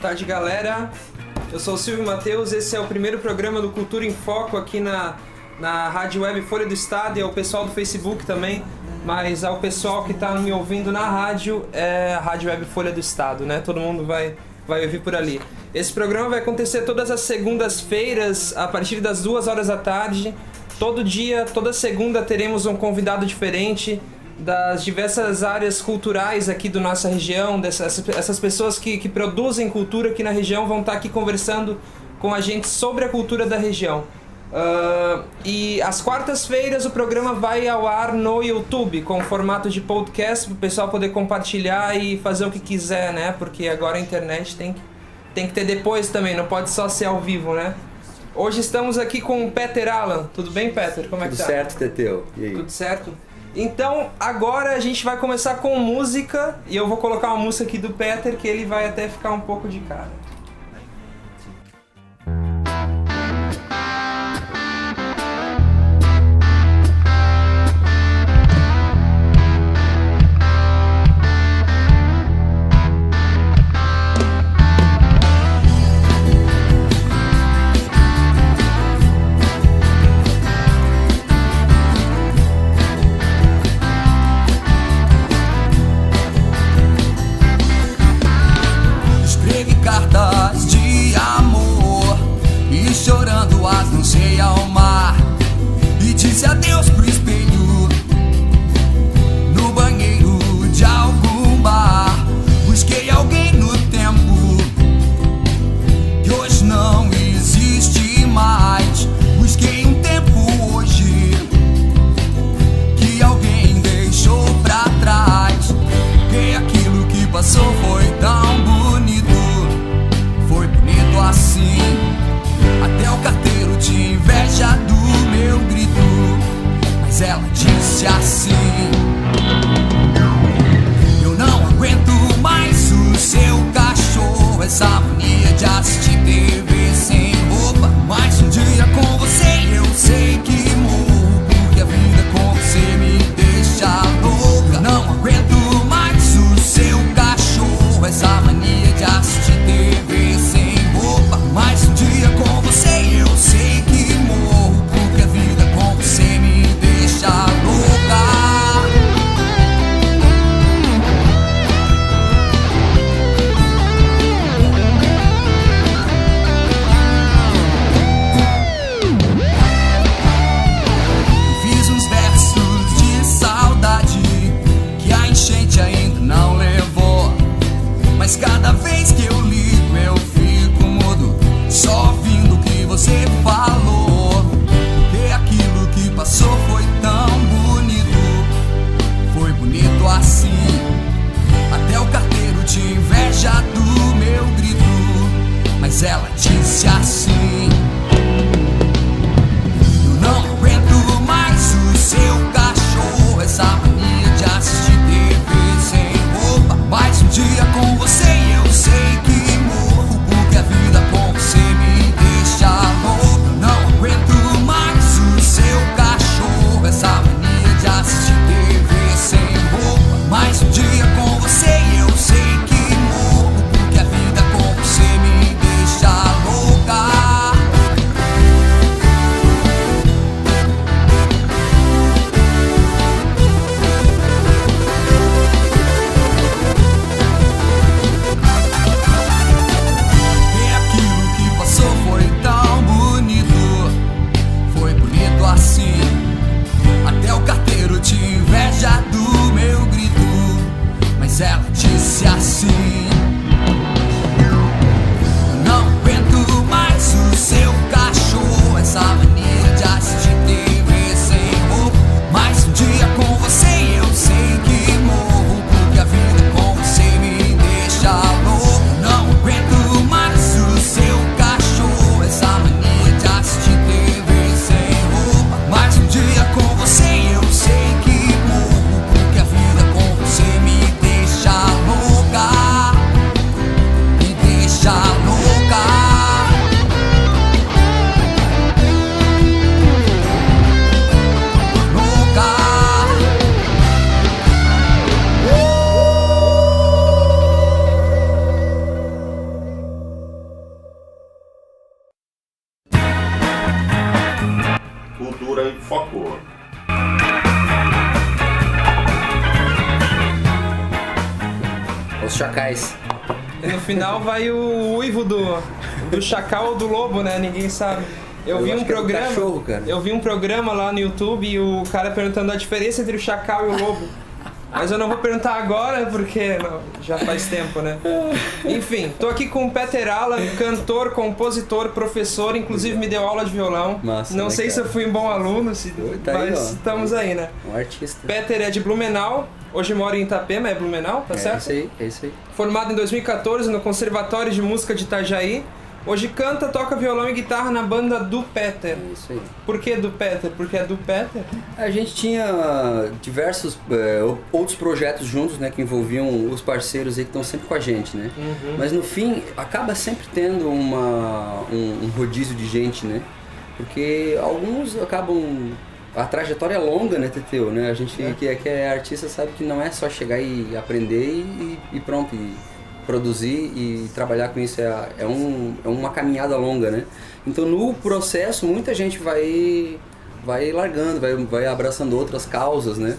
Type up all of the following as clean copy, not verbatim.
tarde, galera. Eu sou o Silvio Matheus, esse é o primeiro programa do Cultura em Foco aqui na Rádio Web Folha do Estado e ao pessoal do Facebook também, mas ao pessoal que está me ouvindo na rádio, é a Rádio Web Folha do Estado, né? Todo mundo vai ouvir por ali. Esse programa vai acontecer todas as segundas-feiras, a partir das 2 horas da tarde. Todo dia, toda segunda teremos um convidado diferente das diversas áreas culturais aqui da nossa região. Essas pessoas que produzem cultura aqui na região vão estar aqui conversando com a gente sobre a cultura da região. E às quartas-feiras o programa vai ao ar no YouTube com formato de podcast para o pessoal poder compartilhar e fazer o que quiser, né? Porque agora a internet tem que ter depois também, não pode só ser ao vivo, né? Hoje estamos aqui com o Peter Alan. Tudo bem, Peter? Como é que tá? Tudo certo, Teteu. E aí? Tudo certo? Então, agora a gente vai começar com música e eu vou colocar uma música aqui do Peter que ele vai até ficar um pouco de cara. Cartas de amor e chorando as lancei ao mar e disse adeus pro espelho no banheiro de algum bar. Busquei alguém no tempo que hoje não existe mais. Busquei um tempo hoje que alguém deixou pra trás, porque aquilo que passou foi tão bonito. Foi bonito assim, até o carteiro tinha inveja do meu grito. Mas ela disse assim: eu não aguento mais o seu cachorro, essa mania de assistir TV sem roupa. Mas um dia com você eu sei que morro, porque a vida com você me deixa louca. Não aguento mais o seu cachorro, essa mania de assistir TV sem roupa. Mas um dia com você eu sei que morro, porque a vida com você me deixa louca. Fiz uns versos de saudade que a enchente ainda não levou, mas cada vez que eu ligo eu fico mudo, só ouvindo o que você falou. Porque aquilo que passou foi tão bonito, foi bonito assim, até o carteiro tinha inveja do meu grito. Mas ela disse assim: eu não aguento mais o seu cachorro, essa mania de assistir TV sem roupa. Mas um dia com você eu sei que morro, porque a vida com você me deixa louco. Não aguento mais o seu cachorro, essa mania de assistir TV sem roupa. Mas um dia com você eu sei que morro, porque a vida com você me deixa louca. no final vai o uivo do chacal ou do lobo, né? Ninguém sabe. Eu vi um programa lá no YouTube e o cara perguntando a diferença entre o chacal e o lobo. Mas eu não vou perguntar agora porque já faz tempo, né? Enfim, tô aqui com o Peter Alan, cantor, compositor, professor, inclusive me deu aula de violão. Massa, não sei se eu fui um bom aluno, mas aí, estamos aí, né? Um artista. Peter é de Blumenau, hoje mora em Itapema, é Blumenau, tá certo? É isso aí. Formado em 2014 no Conservatório de Música de Itajaí. Hoje canta, toca violão e guitarra na banda do Peter. É isso aí. Por que do Peter? Porque é do Peter? A gente tinha diversos outros projetos juntos, né, que envolviam os parceiros aí que estão sempre com a gente, né? Uhum. Mas no fim, acaba sempre tendo um rodízio de gente, né? Porque alguns acabam... A trajetória é longa, né, Teteu? Né? A gente que é artista sabe que não é só chegar e aprender e pronto, produzir e trabalhar com isso é uma caminhada longa, né? Então no processo muita gente vai largando, vai abraçando outras causas, né?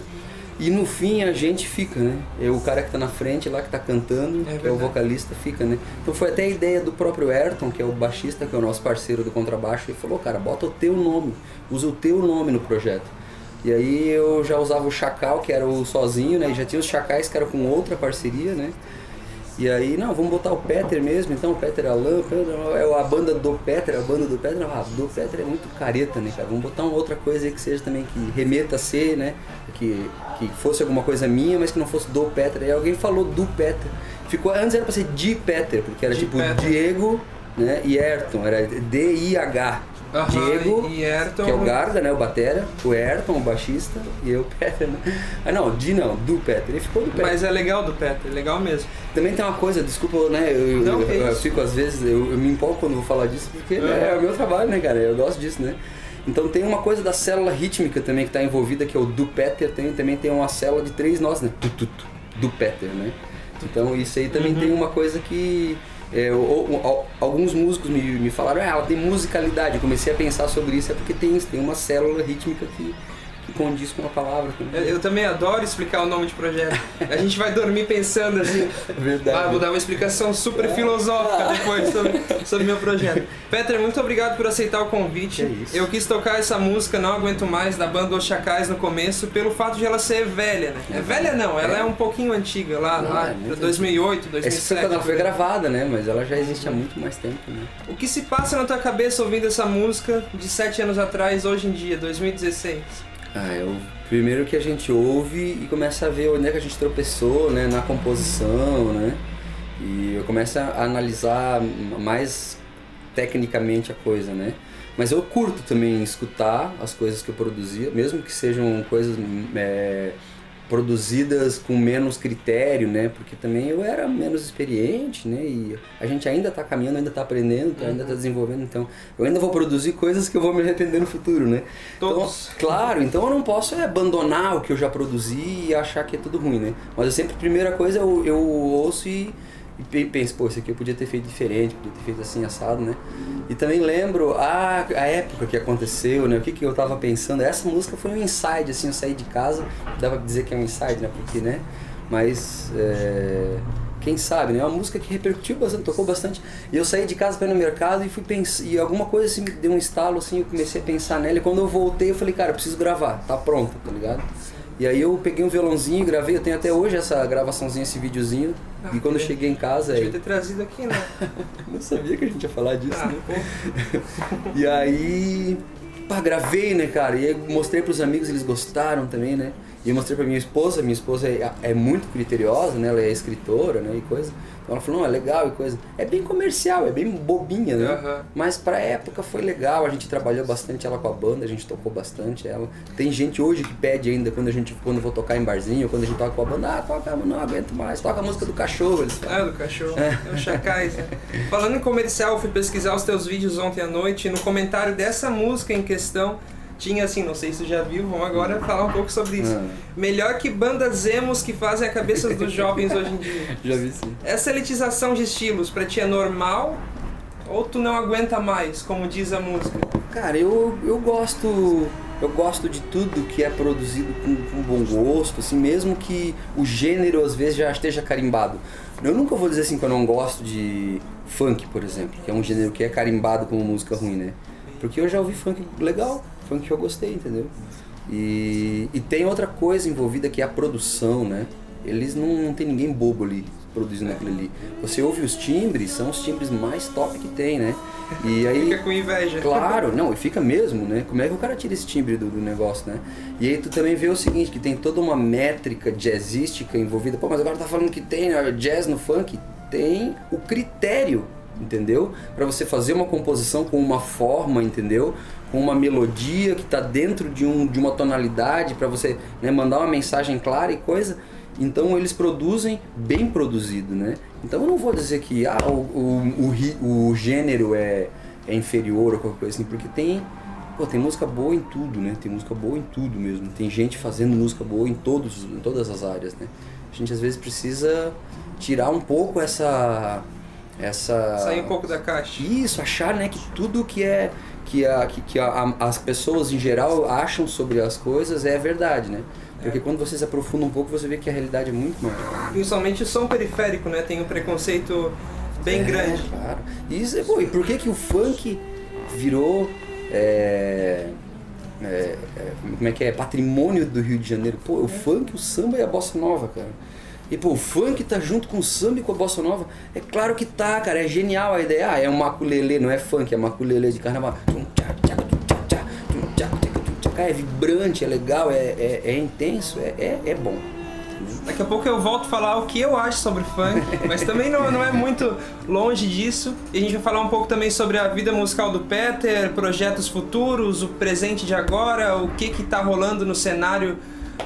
E no fim a gente fica, né? O cara que tá na frente lá, que tá cantando, que é o vocalista, fica, né? Então foi até a ideia do próprio Ayrton, que é o baixista, que é o nosso parceiro do contrabaixo, ele falou, cara, bota o teu nome, usa o teu nome no projeto. E aí eu já usava o Chacal, que era o sozinho, né? E já tinha os Chacais, que era com outra parceria, né? E aí, não, vamos botar o Peter mesmo, então o Peter Alan, é a banda do Peter, do Peter é muito careta, né, cara? Vamos botar uma outra coisa aí que seja também, que remeta a ser, né? Que fosse alguma coisa minha, mas que não fosse do Peter. Aí alguém falou do Peter. Antes era pra ser de Peter, porque era tipo Peter. Diego, né, e Ayrton, era D-I-H. Diego, e Ayrton, que é o Garda, né, o batera, o Ayrton, o baixista, e eu, o Peter, né? Do Peter, ele ficou do Peter. Mas é legal do Peter, legal mesmo. Também tem uma coisa, desculpa, né, eu fico às vezes, eu me empolgo quando vou falar disso, porque né, é o meu trabalho, né, cara, eu gosto disso, né. Então tem uma coisa da célula rítmica também que está envolvida, que é o do Peter, também tem uma célula de 3 nós, né, do Peter, né. Então isso aí também tem uma coisa que... alguns músicos me falaram, ela tem musicalidade, eu comecei a pensar sobre isso, é porque tem uma célula rítmica que condiz com a palavra. Eu também adoro explicar o nome de projeto. A gente vai dormir pensando assim. Verdade. Vou dar uma explicação super filosófica depois sobre meu projeto. Peter, muito obrigado por aceitar o convite. É isso. Eu quis tocar essa música Não Aguento Mais, da banda Os Chacais, no começo, pelo fato de ela ser velha, né? É velha não, ela é um pouquinho antiga, lá pra 2008, 2007. Essa foi quando ela foi gravada, né? Mas ela já existe há muito mais tempo, né? O que se passa na tua cabeça ouvindo essa música de 7 anos atrás, hoje em dia, 2016? É o primeiro que a gente ouve e começa a ver onde é que a gente tropeçou, né, na composição, né, e eu começo a analisar mais tecnicamente a coisa, né, mas eu curto também escutar as coisas que eu produzia, mesmo que sejam coisas produzidas com menos critério, né, porque também eu era menos experiente, né, e a gente ainda está caminhando, ainda está aprendendo, ainda está desenvolvendo, então eu ainda vou produzir coisas que eu vou me arrepender no futuro, né. Todos. Então, claro, então eu não posso abandonar o que eu já produzi e achar que é tudo ruim, né, mas eu sempre, primeira coisa, eu ouço e penso, pô, isso aqui eu podia ter feito diferente, podia ter feito assim, assado, né? E também lembro a época que aconteceu, né? O que eu tava pensando. Essa música foi um inside, assim, eu saí de casa, dá pra dizer que é um inside, né? Porque, né? Mas, quem sabe, né? É uma música que repercutiu bastante, tocou bastante. E eu saí de casa para ir no mercado e fui pensar, e alguma coisa assim me deu um estalo, assim, eu comecei a pensar nela. E quando eu voltei, eu falei, cara, eu preciso gravar, tá pronto, tá ligado? E aí eu peguei um violãozinho, gravei, eu tenho até hoje essa gravaçãozinha, esse videozinho. E quando eu cheguei em casa... Devia ter trazido aqui, né? Não sabia que a gente ia falar disso, né? E aí... gravei, né, cara? E aí mostrei pros amigos, eles gostaram também, né? E eu mostrei pra minha esposa é muito criteriosa, né? Ela é escritora, né, e coisa. Então ela falou, não, é legal e coisa. É bem comercial, é bem bobinha, né? Uhum. Mas pra época foi legal, a gente trabalhou bastante ela com a banda, a gente tocou bastante ela. Tem gente hoje que pede ainda, quando vou tocar em barzinho, quando a gente toca com a banda, toca, não aguento mais, toca a música do cachorro. Eles falam. Do cachorro, é o Chacais, né? Falando em comercial, eu fui pesquisar os teus vídeos ontem à noite e no comentário dessa música em questão, tinha assim, não sei se você já viu, vamos agora falar um pouco sobre isso. Melhor que bandas emos que fazem a cabeça dos jovens hoje em dia. Já vi sim. Essa elitização de estilos pra ti é normal ou tu não aguenta mais, como diz a música? Cara, eu gosto de tudo que é produzido com bom gosto, assim, mesmo que o gênero às vezes já esteja carimbado. Eu nunca vou dizer assim que eu não gosto de funk, por exemplo, que é um gênero que é carimbado como música ruim, né? Porque eu já ouvi funk legal, funk que eu gostei, entendeu? E tem outra coisa envolvida que é a produção, né? Eles não tem ninguém bobo ali produzindo aquilo ali. Você ouve os timbres, são os timbres mais top que tem, né? E aí, Fica com inveja. claro, não, e fica mesmo, né? Como é que o cara tira esse timbre do negócio, né? E aí tu também vê o seguinte, que tem toda uma métrica jazzística envolvida. Pô, mas agora tá falando que tem jazz no funk? Tem o critério, entendeu? Pra você fazer uma composição com uma forma, entendeu? Com uma melodia que tá dentro de uma tonalidade, pra você, né, mandar uma mensagem clara e coisa. Então eles produzem bem produzido, né? Então eu não vou dizer que o gênero é inferior ou qualquer coisa assim, porque tem música boa em tudo, né? Tem música boa em tudo mesmo. Tem gente fazendo música boa em todas as áreas, né? A gente às vezes precisa tirar um pouco essa... Sair um pouco da caixa. Isso, achar, né, que tudo que as pessoas em geral acham sobre as coisas é verdade, né? Porque quando você se aprofunda um pouco, você vê que a realidade é muito maior. Principalmente o som periférico, né? Tem um preconceito bem grande. Claro. E por que o funk virou como é que é? Patrimônio do Rio de Janeiro? Pô, o funk, o samba e a bossa nova, cara. E pô, o funk tá junto com o samba e com a bossa nova? É claro que tá, cara. É genial a ideia. É um maculelê, não é funk, é maculelê de carnaval. É vibrante, é legal, é intenso, é bom. Daqui a pouco eu volto a falar o que eu acho sobre funk, mas também não é muito longe disso. E a gente vai falar um pouco também sobre a vida musical do Peter, projetos futuros, o presente de agora, o que tá rolando no cenário,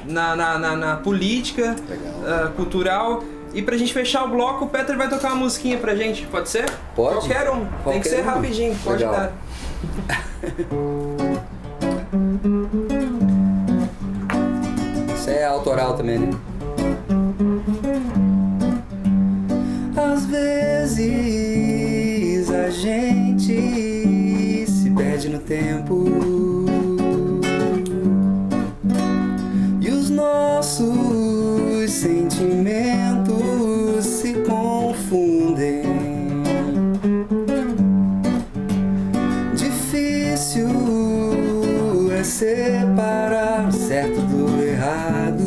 na política, cultural. E pra gente fechar o bloco, o Peter vai tocar uma musiquinha pra gente, pode ser? Pode. Qualquer um, tem que ser rapidinho, pode legal. dar. Isso é autoral também, né? Às vezes a gente se perde no tempo e os nossos sentimentos se confundem. Difícil é separar o certo do errado.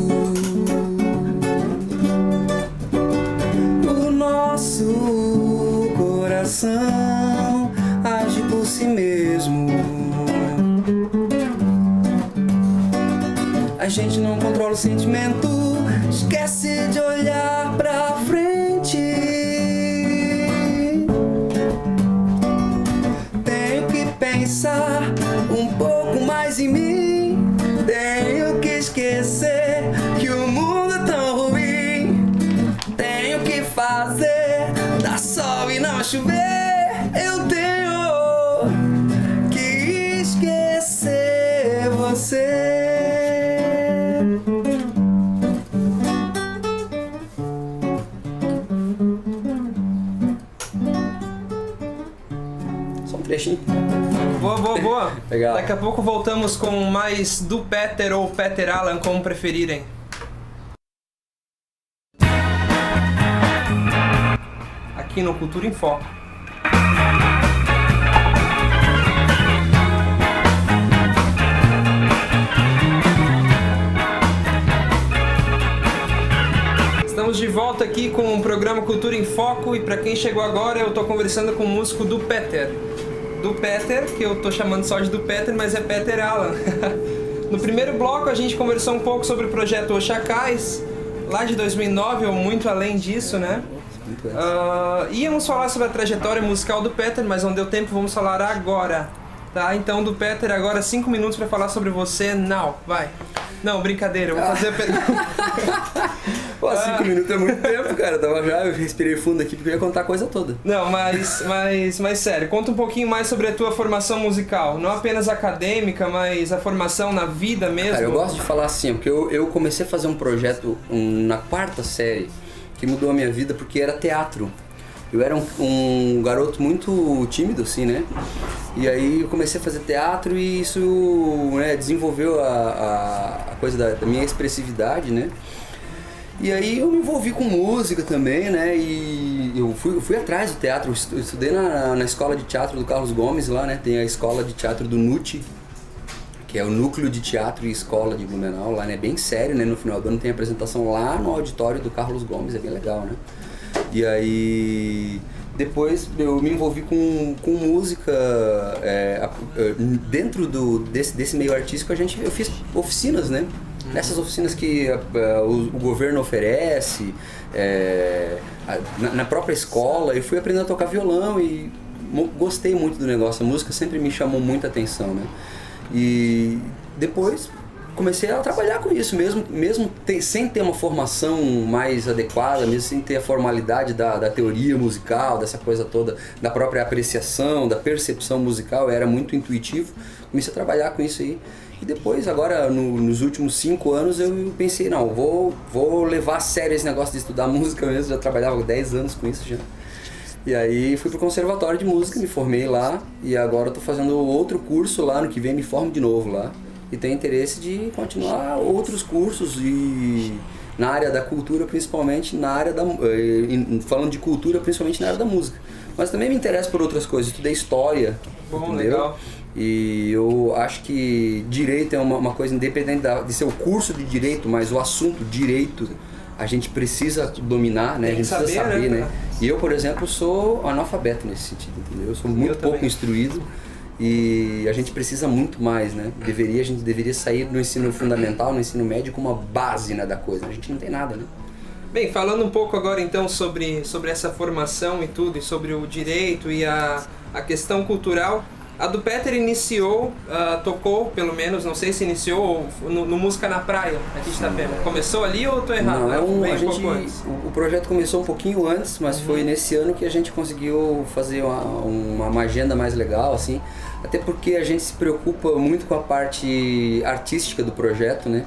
O nosso coração age por si mesmo. A gente não controla o sentimento, esquece de olhar pra frente. Tenho que pensar um pouco mais em mim. Tenho que esquecer que o mundo é tão ruim. Tenho que fazer dar sol e não chover. Eu tenho que esquecer você. Só um trechinho. Boa. Legal. Daqui a pouco voltamos com mais do Peter ou Peter Allen, como preferirem. Aqui no Cultura em Foco. Estamos de volta aqui com o programa Cultura em Foco e para quem chegou agora, eu tô conversando com o músico do Peter. Do Peter, que eu tô chamando só de do Peter, mas é Peter Allen. No primeiro bloco a gente conversou um pouco sobre o projeto Os Chacais, lá de 2009 ou muito além disso, né? Íamos falar sobre a trajetória musical do Peter, mas não deu tempo, vamos falar agora. Tá? Então do Peter agora 5 minutos para falar sobre você, vai. Não, brincadeira, eu vou fazer a pergunta. Pô, 5 minutos é muito tempo, cara. Eu respirei fundo aqui porque eu ia contar a coisa toda. Não, mas sério, conta um pouquinho mais sobre a tua formação musical. Não apenas acadêmica, mas a formação na vida mesmo. Cara, eu gosto de falar assim, porque eu comecei a fazer um projeto na 4ª série que mudou a minha vida porque era teatro. Eu era um garoto muito tímido, assim, né? E aí eu comecei a fazer teatro e isso, né, desenvolveu a coisa da minha expressividade, né? E aí eu me envolvi com música também, né? E eu fui atrás do teatro, eu estudei na escola de teatro do Carlos Gomes lá, né? Tem a escola de teatro do NUT, que é o Núcleo de Teatro e Escola de Blumenau, lá, né? Bem sério, né? No final do ano tem apresentação lá no auditório do Carlos Gomes, é bem legal, né? E aí depois eu me envolvi com música, dentro desse meio artístico eu fiz oficinas, né? Nessas oficinas que o governo oferece, na própria escola, eu fui aprendendo a tocar violão e gostei muito do negócio, a música sempre me chamou muita atenção, né? E depois comecei a trabalhar com isso, mesmo sem ter uma formação mais adequada, mesmo sem ter a formalidade da teoria musical, dessa coisa toda, da própria apreciação, da percepção musical, era muito intuitivo, comecei a trabalhar com isso aí. E depois, agora, nos últimos 5 anos, eu pensei, não, vou levar a sério esse negócio de estudar música mesmo, já trabalhava 10 anos com isso já. E aí fui pro conservatório de música, me formei lá, e agora estou fazendo outro curso lá, no que vem me formo de novo lá. E tenho interesse de continuar outros cursos na área da cultura, principalmente na área falando de cultura, principalmente na área da música. Mas também me interesso por outras coisas, estudei história, bom, entendeu? legal. E eu acho que direito é uma coisa independente de ser o curso de direito, mas o assunto direito a gente precisa dominar, né? A gente precisa saber, né? E eu, por exemplo, sou analfabeto nesse sentido, entendeu? Eu sou muito pouco instruído e a gente precisa muito mais, né? A gente deveria sair no ensino fundamental, no ensino médio com uma base, né, da coisa. A gente não tem nada, né? Bem, falando um pouco agora então sobre essa formação e tudo, e sobre o direito e a questão cultural, a do Peter iniciou, tocou pelo menos, não sei se iniciou no Música na Praia, aqui de Itapema. Começou ali ou eu estou errado? Não, o projeto começou um pouquinho antes, mas foi nesse ano que a gente conseguiu fazer uma agenda mais legal, assim, até porque a gente se preocupa muito com a parte artística do projeto, né?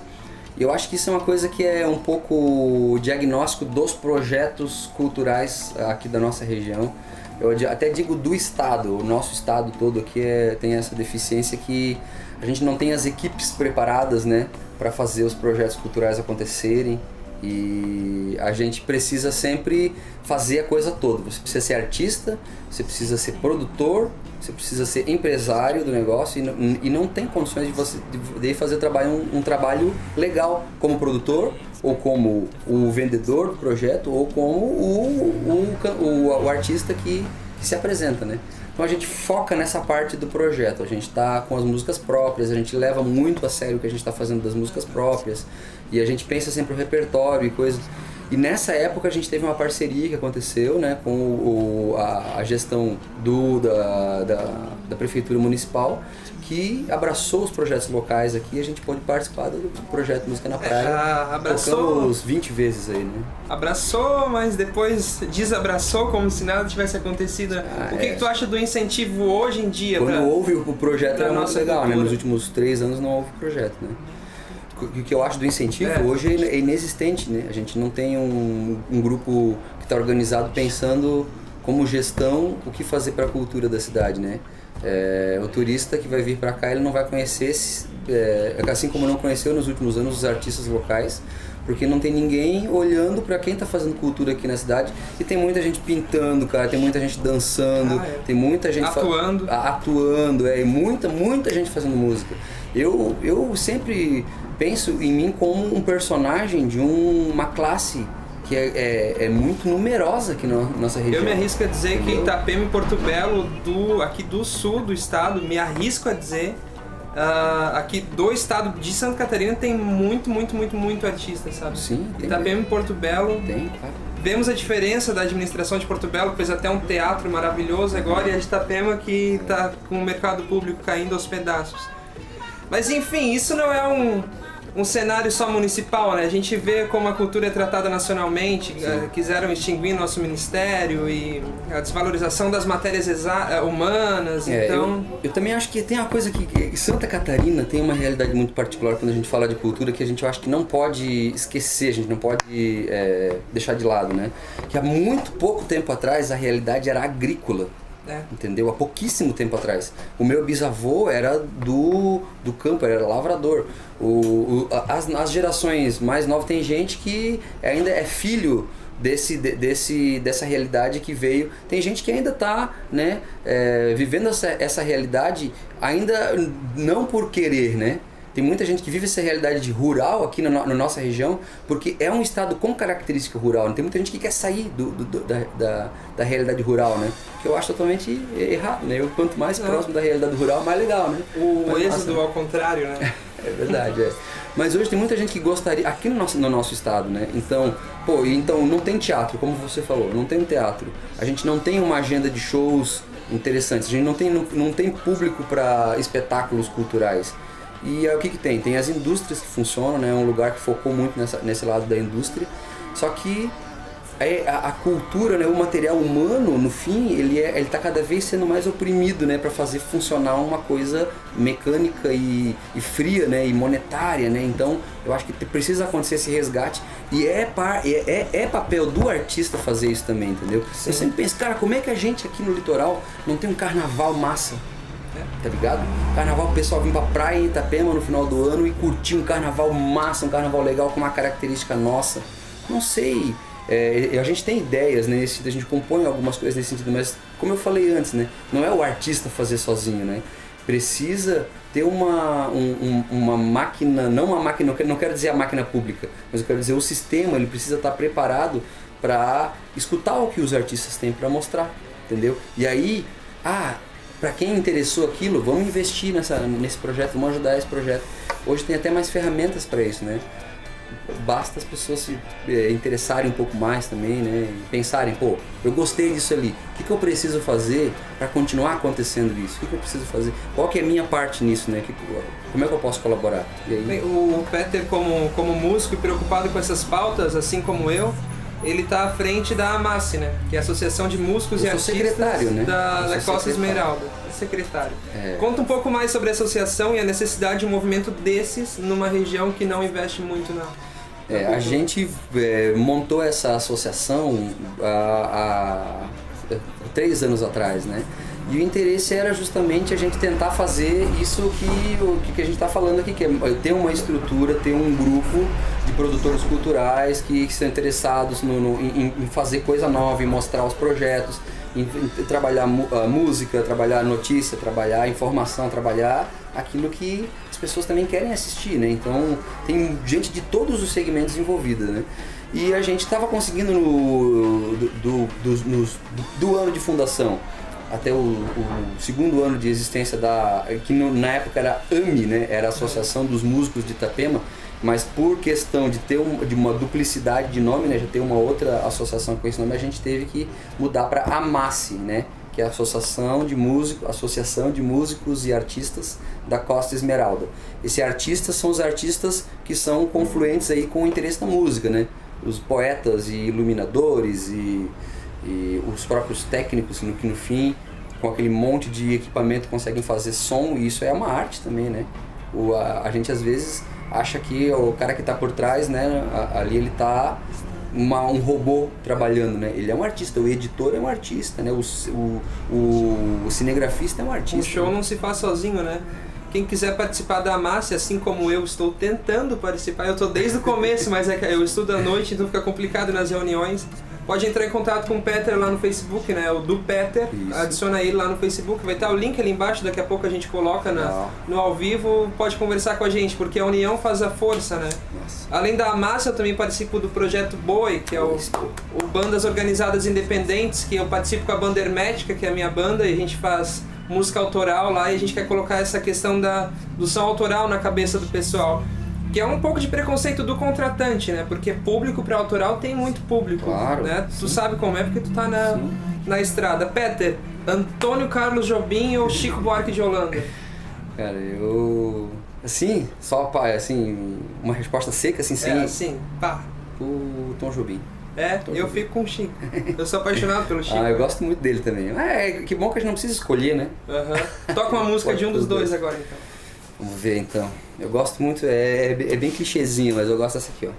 E eu acho que isso é uma coisa que é um pouco o diagnóstico dos projetos culturais aqui da nossa região. Eu até digo do estado, o nosso estado todo aqui tem essa deficiência que a gente não tem as equipes preparadas, né, para fazer os projetos culturais acontecerem, e a gente precisa sempre fazer a coisa toda. Você precisa ser artista, você precisa ser produtor, você precisa ser empresário do negócio e não tem condições de você fazer um trabalho legal como produtor, ou como o vendedor do projeto, ou como o artista que se apresenta, né? Então a gente foca nessa parte do projeto, a gente está com as músicas próprias, a gente leva muito a sério o que a gente está fazendo das músicas próprias, e a gente pensa sempre o repertório e coisas. E nessa época a gente teve uma parceria que aconteceu, né, com a gestão da Prefeitura Municipal, que abraçou os projetos locais aqui, e a gente pôde participar do projeto Música na Praia. Tocamos 20 vezes aí, né? Abraçou, mas depois desabraçou como se nada tivesse acontecido. O que tu acha do incentivo hoje em dia? Quando houve o projeto era muito legal, né? Nos últimos 3 anos não houve projeto, né? O que eu acho do incentivo hoje é inexistente, né? A gente não tem um grupo que está organizado pensando como gestão o que fazer para a cultura da cidade, né? O turista que vai vir para cá, ele não vai conhecer, assim como não conheceu nos últimos anos os artistas locais, porque não tem ninguém olhando para quem está fazendo cultura aqui na cidade. E tem muita gente pintando, cara, tem muita gente dançando, tem muita gente atuando, e muita gente fazendo música. Eu sempre penso em mim como um personagem de uma classe que é muito numerosa aqui na nossa região. Eu me arrisco a dizer que Itapema e Porto Belo, aqui do sul do estado, me arrisco a dizer, aqui do estado de Santa Catarina tem muito artista, sabe? Sim, tem. Itapema e Porto Belo. Tem, claro. Vemos a diferença da administração de Porto Belo, que fez até um teatro maravilhoso agora, e a de Itapema que está com o mercado público caindo aos pedaços. Mas enfim, isso não é um cenário só municipal, né? A gente vê como a cultura é tratada nacionalmente, quiseram extinguir nosso ministério e a desvalorização das matérias humanas, então... Eu também acho que tem uma coisa que Santa Catarina tem uma realidade muito particular quando a gente fala de cultura, que a gente acha que não pode esquecer, a gente não pode deixar de lado, né? Que há muito pouco tempo atrás a realidade era agrícola. entendeu? Há pouquíssimo tempo atrás. O meu bisavô era do campo, era lavrador. As gerações mais novas, tem gente que ainda é filho dessa realidade que veio. Tem gente que ainda está, né, vivendo essa realidade, ainda não por querer, né? Tem muita gente que vive essa realidade de rural aqui na nossa região, porque é um estado com característica rural. Né? Tem muita gente que quer sair da realidade rural, né? Que eu acho totalmente errado, né? Quanto mais próximo da realidade rural, mais legal, né? O êxodo ao contrário, né? É verdade, Mas hoje tem muita gente que gostaria, aqui no nosso estado, né? Então, então não tem teatro, como você falou, não tem um teatro. A gente não tem uma agenda de shows interessantes, a gente não tem público para espetáculos culturais. E o que tem? Tem as indústrias que funcionam, né? É um lugar que focou muito nesse lado da indústria. Só que a cultura, né? O material humano, no fim, ele está cada vez sendo mais oprimido, né? Para fazer funcionar uma coisa mecânica e fria, né? E monetária, né? Então, eu acho que precisa acontecer esse resgate. E é papel do artista fazer isso também, entendeu? Sim. Eu sempre penso, cara, como é que a gente aqui no litoral não tem um carnaval massa? Tá ligado? Carnaval, o pessoal vem pra praia em Itapema no final do ano e curtir um carnaval massa, um carnaval legal com uma característica nossa. Não sei, a gente tem ideias, né, nesse sentido, a gente compõe algumas coisas nesse sentido, mas como eu falei antes, né, não é o artista fazer sozinho, né? Precisa ter uma máquina, não uma máquina, não quero dizer a máquina pública, mas eu quero dizer o sistema, ele precisa estar preparado para escutar o que os artistas têm para mostrar, entendeu? E aí, para quem interessou aquilo, vamos investir nesse projeto, vamos ajudar esse projeto. Hoje tem até mais ferramentas para isso, né? Basta as pessoas se interessarem um pouco mais também, né? E pensarem, eu gostei disso ali, o que eu preciso fazer para continuar acontecendo isso? O que eu preciso fazer? Qual que é a minha parte nisso, né? Como é que eu posso colaborar? E aí... Bem, o Peter, como músico e preocupado com essas pautas, assim como eu, ele está à frente da AMACE, né? Que é a Associação de Músicos e Artistas, né? da Costa Esmeralda. Secretário. Conta um pouco mais sobre a associação e a necessidade de um movimento desses numa região que não investe muito na a gente montou essa associação há 3 anos atrás, né? E o interesse era justamente a gente tentar fazer isso que a gente está falando aqui, que é ter uma estrutura, ter um grupo de produtores culturais que estão interessados em fazer coisa nova, em mostrar os projetos, em trabalhar música, trabalhar notícia, trabalhar informação, trabalhar aquilo que as pessoas também querem assistir, né? Então tem gente de todos os segmentos envolvida, né? E a gente estava conseguindo do ano de fundação até o 2º ano de existência que na época era AMI, né? Era a Associação dos Músicos de Itapema, mas por questão de uma duplicidade de nome, né? Já ter uma outra associação com esse nome, a gente teve que mudar para AMACE, né? Que é a Associação de Músicos e Artistas da Costa Esmeralda. Esses artistas são os artistas que são confluentes aí com o interesse na música, né? Os poetas e iluminadores e os próprios técnicos que no fim, com aquele monte de equipamento, conseguem fazer som, e isso é uma arte também, né? A gente às vezes acha que o cara que está por trás, né, ali ele está um robô trabalhando, né? Ele é um artista, o editor é um artista, né? O cinegrafista é um artista. Um show não se faz sozinho, né? Quem quiser participar da AMACE, assim como eu estou tentando participar, eu estou desde o começo, mas eu estudo à noite, então fica complicado nas reuniões. Pode entrar em contato com o Peter lá no Facebook, né? O do Peter, adiciona ele lá no Facebook, vai estar o link ali embaixo, daqui a pouco a gente coloca no ao vivo, pode conversar com a gente, porque a união faz a força, né? Nossa. Além da AMACE, eu também participo do Projeto Boi, que é o Bandas Organizadas Independentes, que eu participo com a Banda Hermética, que é a minha banda, e a gente faz música autoral lá, e a gente quer colocar essa questão do som autoral na cabeça do pessoal. Que é um pouco de preconceito do contratante, né? Porque público para autoral tem muito público, claro, né? Sim. Tu sabe como é, porque tu tá na estrada. Peter, Antônio Carlos Jobim ou Chico Buarque de Holanda? Cara, assim, uma resposta seca, assim, sem... Assim, pá. O Tom Jobim. Fico com o Chico. Eu sou apaixonado pelo Chico. Eu gosto muito dele também. Que bom que a gente não precisa escolher, né? Toca uma música de um dos dois agora, então. Vamos ver, então. Eu gosto muito, é bem clichêzinho, mas eu gosto dessa aqui, ó.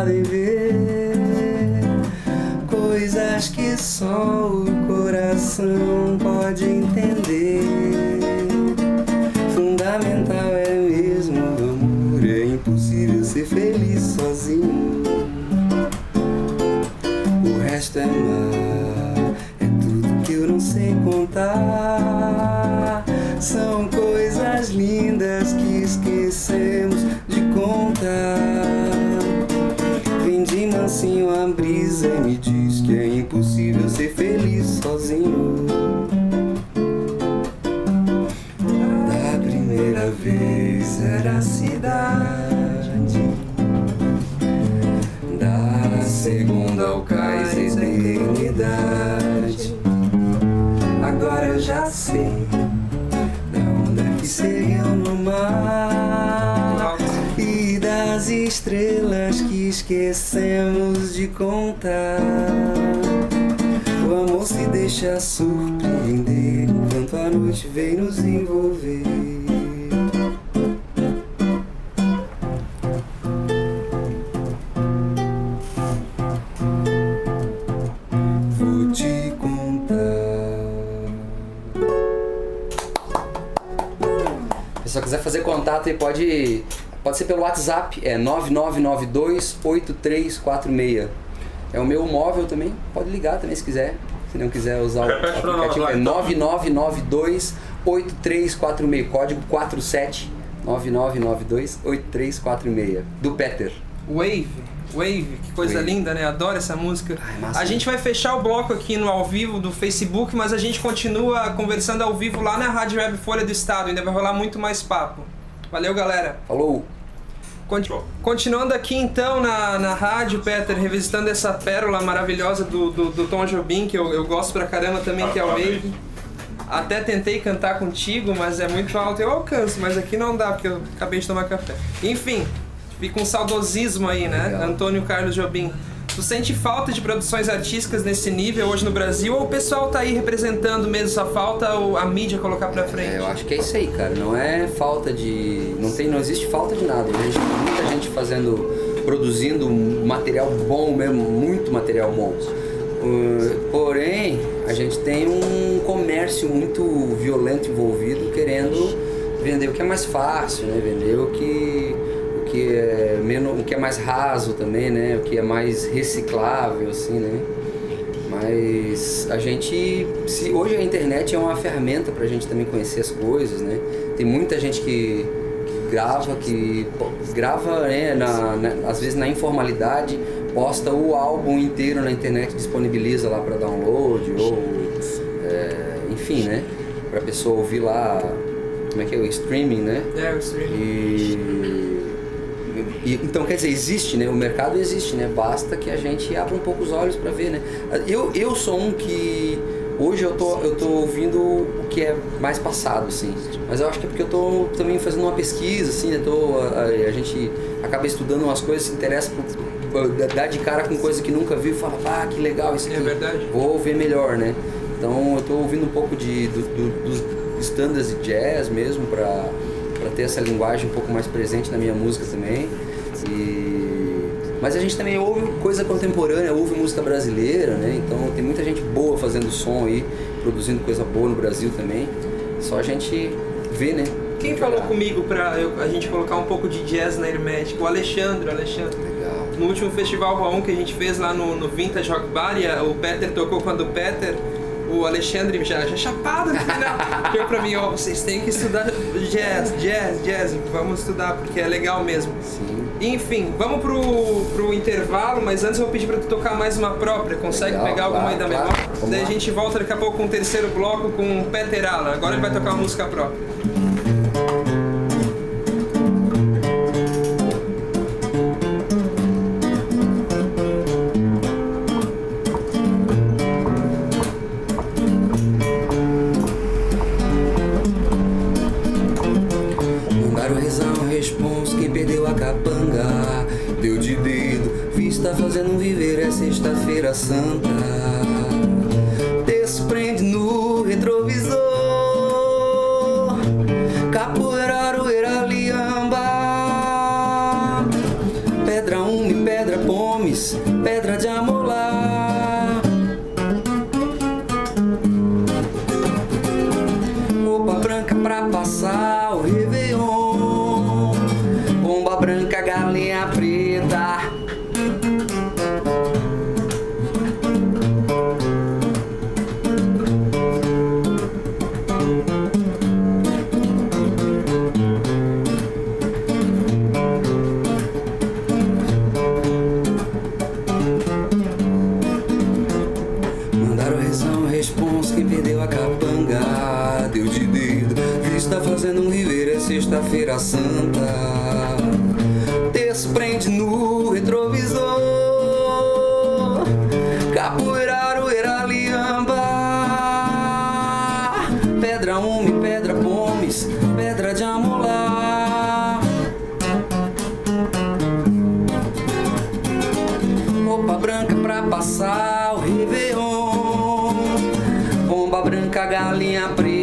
podem ver, coisas que só o coração pode entender. Fundamental é mesmo o amor, é impossível ser feliz sozinho. O resto é mar, é tudo que eu não sei contar. São coisas lindas que esquecemos de contar. Vem de mansinho a brisa e me diz que é impossível ser feliz sozinho. Da primeira vez era a cidade, da segunda ao cais a eternidade. Agora eu já sei da onda que seguiu no mar e das estrelas que esquecemos de contar. O amor se deixa surpreender enquanto a noite vem nos envolver. Vou te contar. Se você quiser fazer contato aí, pode ser pelo WhatsApp, é 99928346. É o meu móvel também, pode ligar também se quiser. Se não quiser usar o aplicativo, é 99928346, código 47 99928346, do Peter. Wave, que coisa Wave. linda, né? Adoro essa música. Ai, massa, A gente vai fechar o bloco aqui no ao vivo do Facebook, mas a gente continua conversando ao vivo lá na Rádio Web Folha do Estado. Ainda vai rolar muito mais papo. Valeu, galera. Falou! Continuando aqui então na rádio, Peter, revisitando essa pérola maravilhosa do Tom Jobim, que eu gosto pra caramba também, que é o Wave. Até tentei cantar contigo, mas é muito alto, eu alcanço, mas aqui não dá, porque eu acabei de tomar café. Enfim, fica um saudosismo aí, né? Legal. Antônio Carlos Jobim. Tu sente falta de produções artísticas nesse nível hoje no Brasil, ou o pessoal tá aí representando mesmo, só falta a mídia colocar pra frente? Eu acho que é isso aí, cara. Não é falta de... Não existe falta de nada. A gente tem muita gente produzindo material bom mesmo, muito material bom. Porém, a gente tem um comércio muito violento envolvido, querendo vender o que é mais fácil, né? Vender o que é menos, o que é mais raso também, né? O que é mais reciclável, assim, né? Mas a gente, hoje a internet é uma ferramenta pra gente também conhecer as coisas, né? Tem muita gente que grava, né, às vezes na informalidade, posta o álbum inteiro na internet, disponibiliza lá para download ou enfim, né, para pessoa ouvir lá, como é que é, o streaming, né? É, o streaming. Então, quer dizer, existe, né? O mercado existe, né? Basta que a gente abra um pouco os olhos para ver, né? Eu sou um que hoje eu tô ouvindo o que é mais passado, assim. Mas eu acho que é porque eu tô também fazendo uma pesquisa, assim, né? A gente acaba estudando umas coisas, se interessa por dar de cara com coisa que nunca viu e fala, que legal isso aqui. É verdade. Vou ver melhor, né? Então eu tô ouvindo um pouco dos standards de jazz mesmo, para ter essa linguagem um pouco mais presente na minha música também. Mas a gente também ouve coisa contemporânea, ouve música brasileira, né? Então tem muita gente boa fazendo som aí, produzindo coisa boa no Brasil também. Só a gente vê, né? Quem falou comigo pra a gente colocar um pouco de jazz na Hermética? O Alexandre. Legal. No último festival Raon que a gente fez lá no Vintage Rock Bar, o Peter tocou quando o Peter, o Alexandre já chapado no final, chegou pra mim, vocês têm que estudar jazz, vamos estudar porque é legal mesmo. Sim. Enfim, vamos pro intervalo, mas antes eu vou pedir pra tu tocar mais uma própria, consegue Legal, pegar alguma aí da claro. memória? Vamos Daí lá. a gente volta daqui a pouco com o terceiro bloco com o Peter Allan, agora ele vai tocar uma música própria. Quem perdeu a capanga, deu de dedo, vista fazendo viver é sexta-feira santa. Desprende no retrovisor, capoeira, aroeira, liamba, pedra uma e pedra ponta. pomes, pedra de amolar. Roupa branca pra passar o Réveillon, pomba branca, galinha preta. Quem perdeu a capanga deu de dedo. Cristo tá fazendo um viver, é sexta-feira santa. Terço prende no retrovisor, capoeira, aroeira, liamba. Pedra ume, pedra pomes, pedra de amolar. Roupa branca pra passar o Réveillon, pomba branca, galinha preta.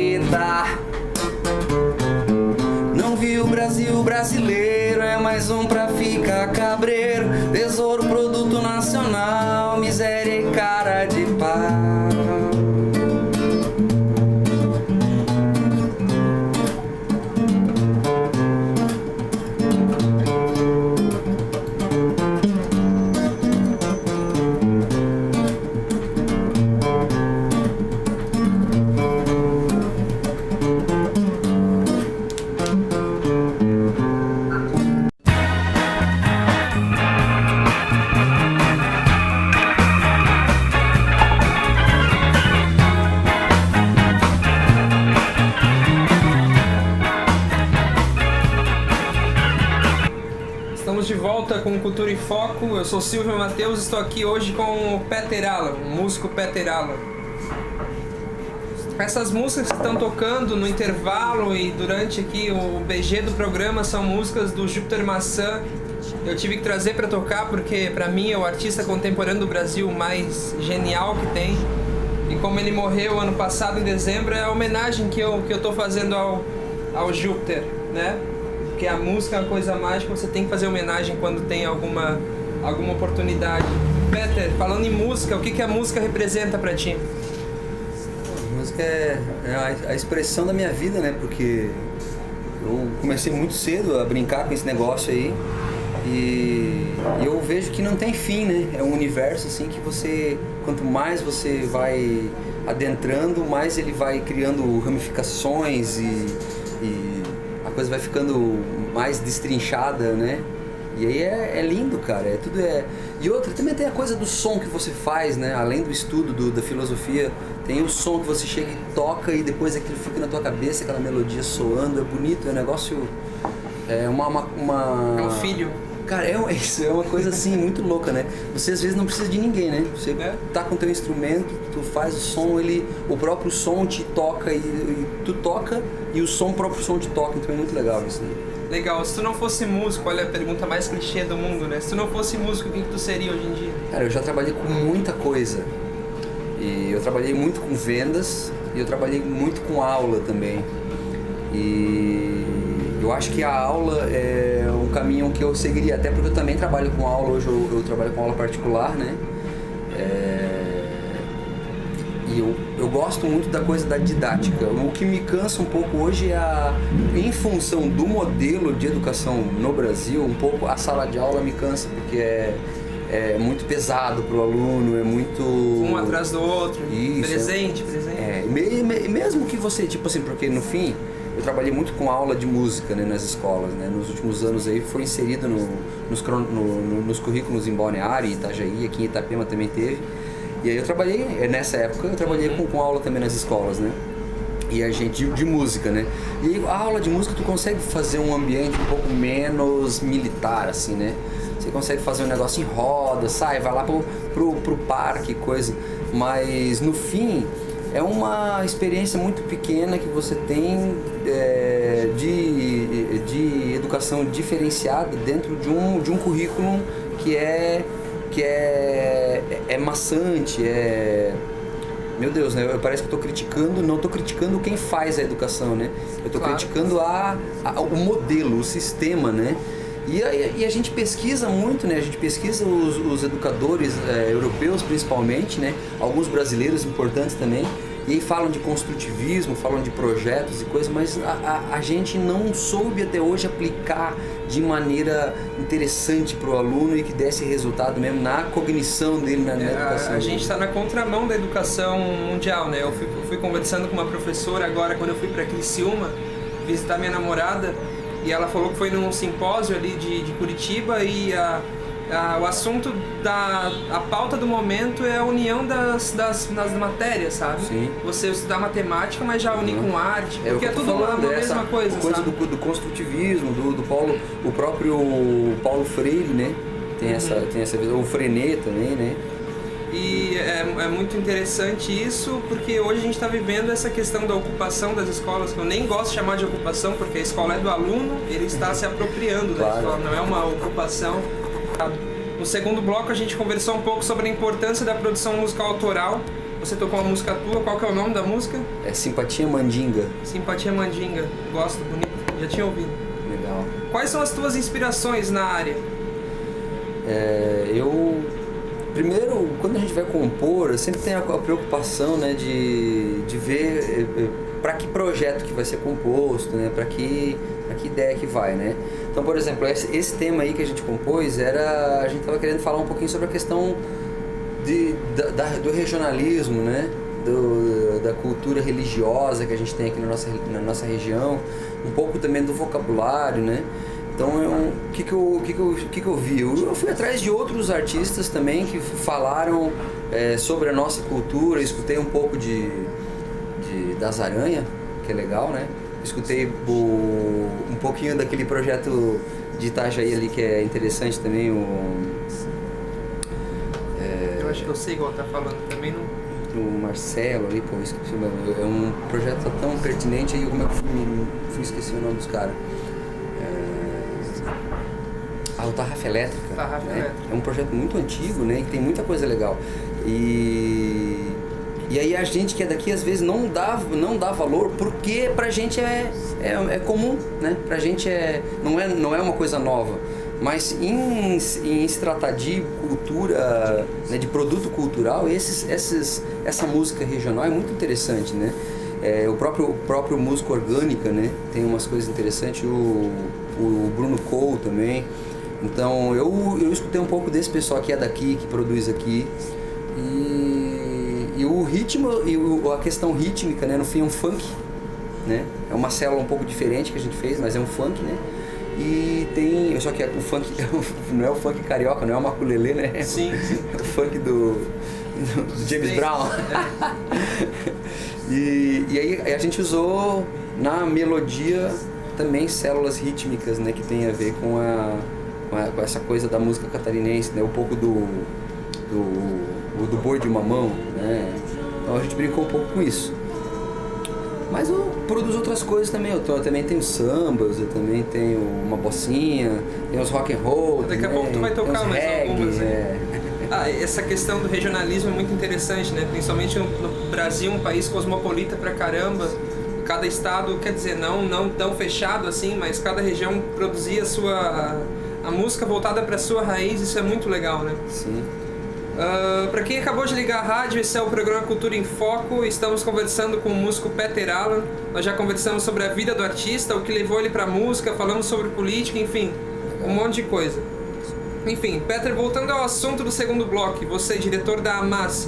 Não vi o Brasil brasileiro, é mais um pra ficar cabreiro. Tesouro, produto nacional, miséria e cara de pau. Estamos de volta com Cultura em Foco. Eu sou Silvio Matheus, estou aqui hoje com o Peter Allan, o músico Peter Allan. Essas músicas que estão tocando no intervalo e durante aqui o BG do programa são músicas do Júpiter Maçã. Eu tive que trazer para tocar porque para mim é o artista contemporâneo do Brasil mais genial que tem. E como ele morreu ano passado em dezembro, é a homenagem que eu tô fazendo ao Júpiter, né? Porque a música é uma coisa mágica, você tem que fazer homenagem quando tem alguma oportunidade. Peter, falando em música, o que a música representa pra ti? A música é a expressão da minha vida, né? Porque eu comecei muito cedo a brincar com esse negócio aí e eu vejo que não tem fim, né? É um universo assim que você, quanto mais você vai adentrando, mais ele vai criando ramificações e a coisa vai ficando mais destrinchada, né? E aí é lindo, cara, tudo é... E outra, também tem a coisa do som que você faz, né? Além do estudo da filosofia, tem o som que você chega e toca e depois aquilo fica na tua cabeça, aquela melodia soando, é bonito, é um negócio... É uma... É um filho. Cara, isso é uma coisa assim, muito louca, né? Você às vezes não precisa de ninguém, né? Você tá com o teu instrumento, tu faz o som, o próprio som te toca e tu toca e o próprio som te toca, então é muito legal isso, né? Legal, se tu não fosse músico, olha a pergunta mais clichê do mundo, né? Se tu não fosse músico, o que tu seria hoje em dia? Cara, eu já trabalhei com muita coisa. E eu trabalhei muito com vendas e eu trabalhei muito com aula também. E eu acho que a aula é um caminho que eu seguiria, até porque eu também trabalho com aula, hoje eu trabalho com aula particular, né? E eu gosto muito da coisa da didática. O que me cansa um pouco hoje é em função do modelo de educação no Brasil, um pouco a sala de aula me cansa, porque é muito pesado pro aluno, é muito... Um atrás do outro, isso, presente. Mesmo que você, tipo assim, porque no fim, eu trabalhei muito com aula de música, né, nas escolas, né, nos últimos anos aí foi inserido nos currículos em Balneário, em Itajaí, aqui em Itapema também teve. E aí eu trabalhei, nessa época, eu trabalhei com aula também nas escolas, né? E a gente de música, né? E aí, a aula de música tu consegue fazer um ambiente um pouco menos militar, assim, né? Você consegue fazer um negócio em roda, vai lá pro parque, coisa. Mas no fim, é uma experiência muito pequena que você tem de educação diferenciada dentro de um currículo que é maçante, Meu Deus, né? Parece que eu tô criticando, não tô criticando quem faz a educação, né? Eu tô criticando o modelo, o sistema, né? E a gente pesquisa muito, né? A gente pesquisa os educadores europeus principalmente, né? Alguns brasileiros importantes também. E aí falam de construtivismo, falam de projetos e coisas, mas a gente não soube até hoje aplicar de maneira interessante para o aluno e que desse resultado mesmo na cognição dele, na educação. A gente está na contramão da educação mundial, né? Eu fui conversando com uma professora agora quando eu fui para Criciúma visitar minha namorada, e ela falou que foi num simpósio ali de Curitiba, e o assunto a pauta do momento é a união das matérias, sabe? Sim. Você estudar matemática, mas já unir com arte, porque é tudo a mesma coisa, sabe? Do construtivismo, o próprio Paulo Freire, né? Tem essa visão, o Frenet também, né? E é muito interessante isso, porque hoje a gente está vivendo essa questão da ocupação das escolas, que eu nem gosto de chamar de ocupação, porque a escola é do aluno, ele está se apropriando da escola, não é uma ocupação. No segundo bloco a gente conversou um pouco sobre a importância da produção musical autoral. Você tocou uma música tua, qual que é o nome da música? É Simpatia Mandinga. Simpatia Mandinga, gosto, bonito, já tinha ouvido. Legal. Quais são as tuas inspirações na área? Primeiro, quando a gente vai compor, eu sempre tenho a preocupação, né, de ver para que projeto que vai ser composto, né, para que ideia que vai, né. Então, por exemplo, esse tema aí que a gente compôs a gente estava querendo falar um pouquinho sobre a questão do regionalismo, né, da cultura religiosa que a gente tem aqui na nossa região, um pouco também do vocabulário, né. Então, o que eu vi? Eu fui atrás de outros artistas também que falaram sobre a nossa cultura, escutei um pouco das Aranha, que é legal, né? Escutei um pouquinho daquele projeto de Itajaí ali, que é interessante também. Eu acho que eu sei igual tá falando, também não... O Marcelo ali, pô, esqueci o nome. É um projeto tão pertinente aí, como é que eu fui esquecer o nome dos caras? O Tarrafa Elétrica. Tarrafa né? Elétrica. É um projeto muito antigo, né? E tem muita coisa legal. E aí a gente que é daqui às vezes não dá valor, porque pra gente é comum, né? Pra gente não é uma coisa nova. Mas em se tratar de cultura, né, de produto cultural, essa música regional é muito interessante, né? O próprio música orgânica, né? Tem umas coisas interessantes, o Bruno Cole também. Então eu escutei um pouco desse pessoal que é daqui, que produz aqui, e o ritmo e a questão rítmica, né? No fim é um funk, né? É uma célula um pouco diferente que a gente fez, mas é um funk, né? E tem, só que o funk não é o funk carioca, não é o maculelê, né? Sim. É o funk do James Brown. E aí a gente usou na melodia também células rítmicas, né, que tem a ver com essa coisa da música catarinense, né, um pouco do boi de mamão, né. Então a gente brincou um pouco com isso. Mas eu produzo outras coisas também, eu também tenho sambas, eu também tenho uma bocinha, tem os rock and roll. Daqui a pouco tu vai tocar mais algumas, né? Essa questão do regionalismo é muito interessante, né? Principalmente no Brasil, um país cosmopolita pra caramba. Cada estado, quer dizer, não tão fechado assim, mas cada região produzia a música voltada para sua raiz, isso é muito legal, né? Sim. Para quem acabou de ligar a rádio, esse é o programa Cultura em Foco. Estamos conversando com o músico Peter Allen. Nós já conversamos sobre a vida do artista, o que levou ele pra música, falamos sobre política, enfim, um monte de coisa. Enfim, Peter, voltando ao assunto do segundo bloco, você, diretor da AMAS,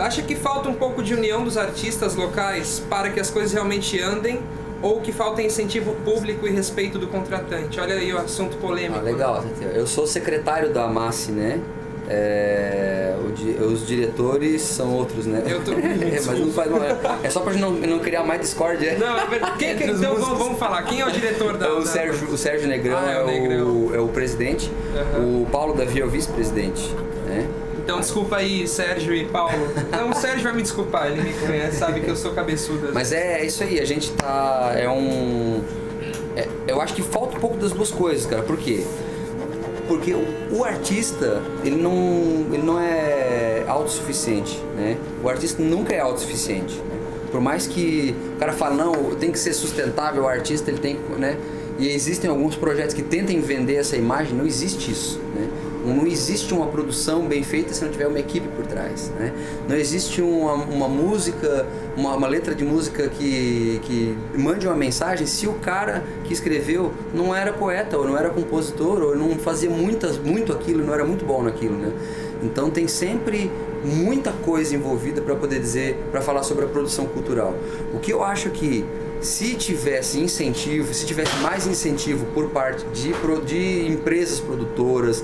acha que falta um pouco de união dos artistas locais para que as coisas realmente andem, ou que falta incentivo público e respeito do contratante? Olha aí o assunto polêmico. Legal, eu sou secretário da AMAS, né? Os diretores são outros, né? Eu tô... Mas não faz mal. É só pra não criar mais discórdia. Não, então vamos falar. Quem é o diretor da... O Sérgio Negrão, é o presidente. Uhum. O Paulo Davi é o vice-presidente, né? Então desculpa aí, Sérgio e Paulo. Não, o Sérgio vai me desculpar, ele me conhece, sabe que eu sou cabeçudo. Mas é isso aí, a gente tá... eu acho que falta um pouco das duas coisas, cara. Por quê? Porque o artista, ele não é autossuficiente, né? O artista nunca é autossuficiente, né? Por mais que o cara fale, não, tem que ser sustentável, o artista, ele tem que, né? e existem alguns projetos que tentem vender essa imagem, não existe isso, né? Não existe uma produção bem feita se não tiver uma equipe por trás, né? Não existe uma música, uma letra de música que mande uma mensagem se o cara que escreveu não era poeta, ou não era compositor, ou não fazia muito aquilo, não era muito bom naquilo, né? Então tem sempre muita coisa envolvida para poder dizer, para falar sobre a produção cultural. O que eu acho que se tivesse incentivo, se tivesse mais incentivo por parte de empresas produtoras,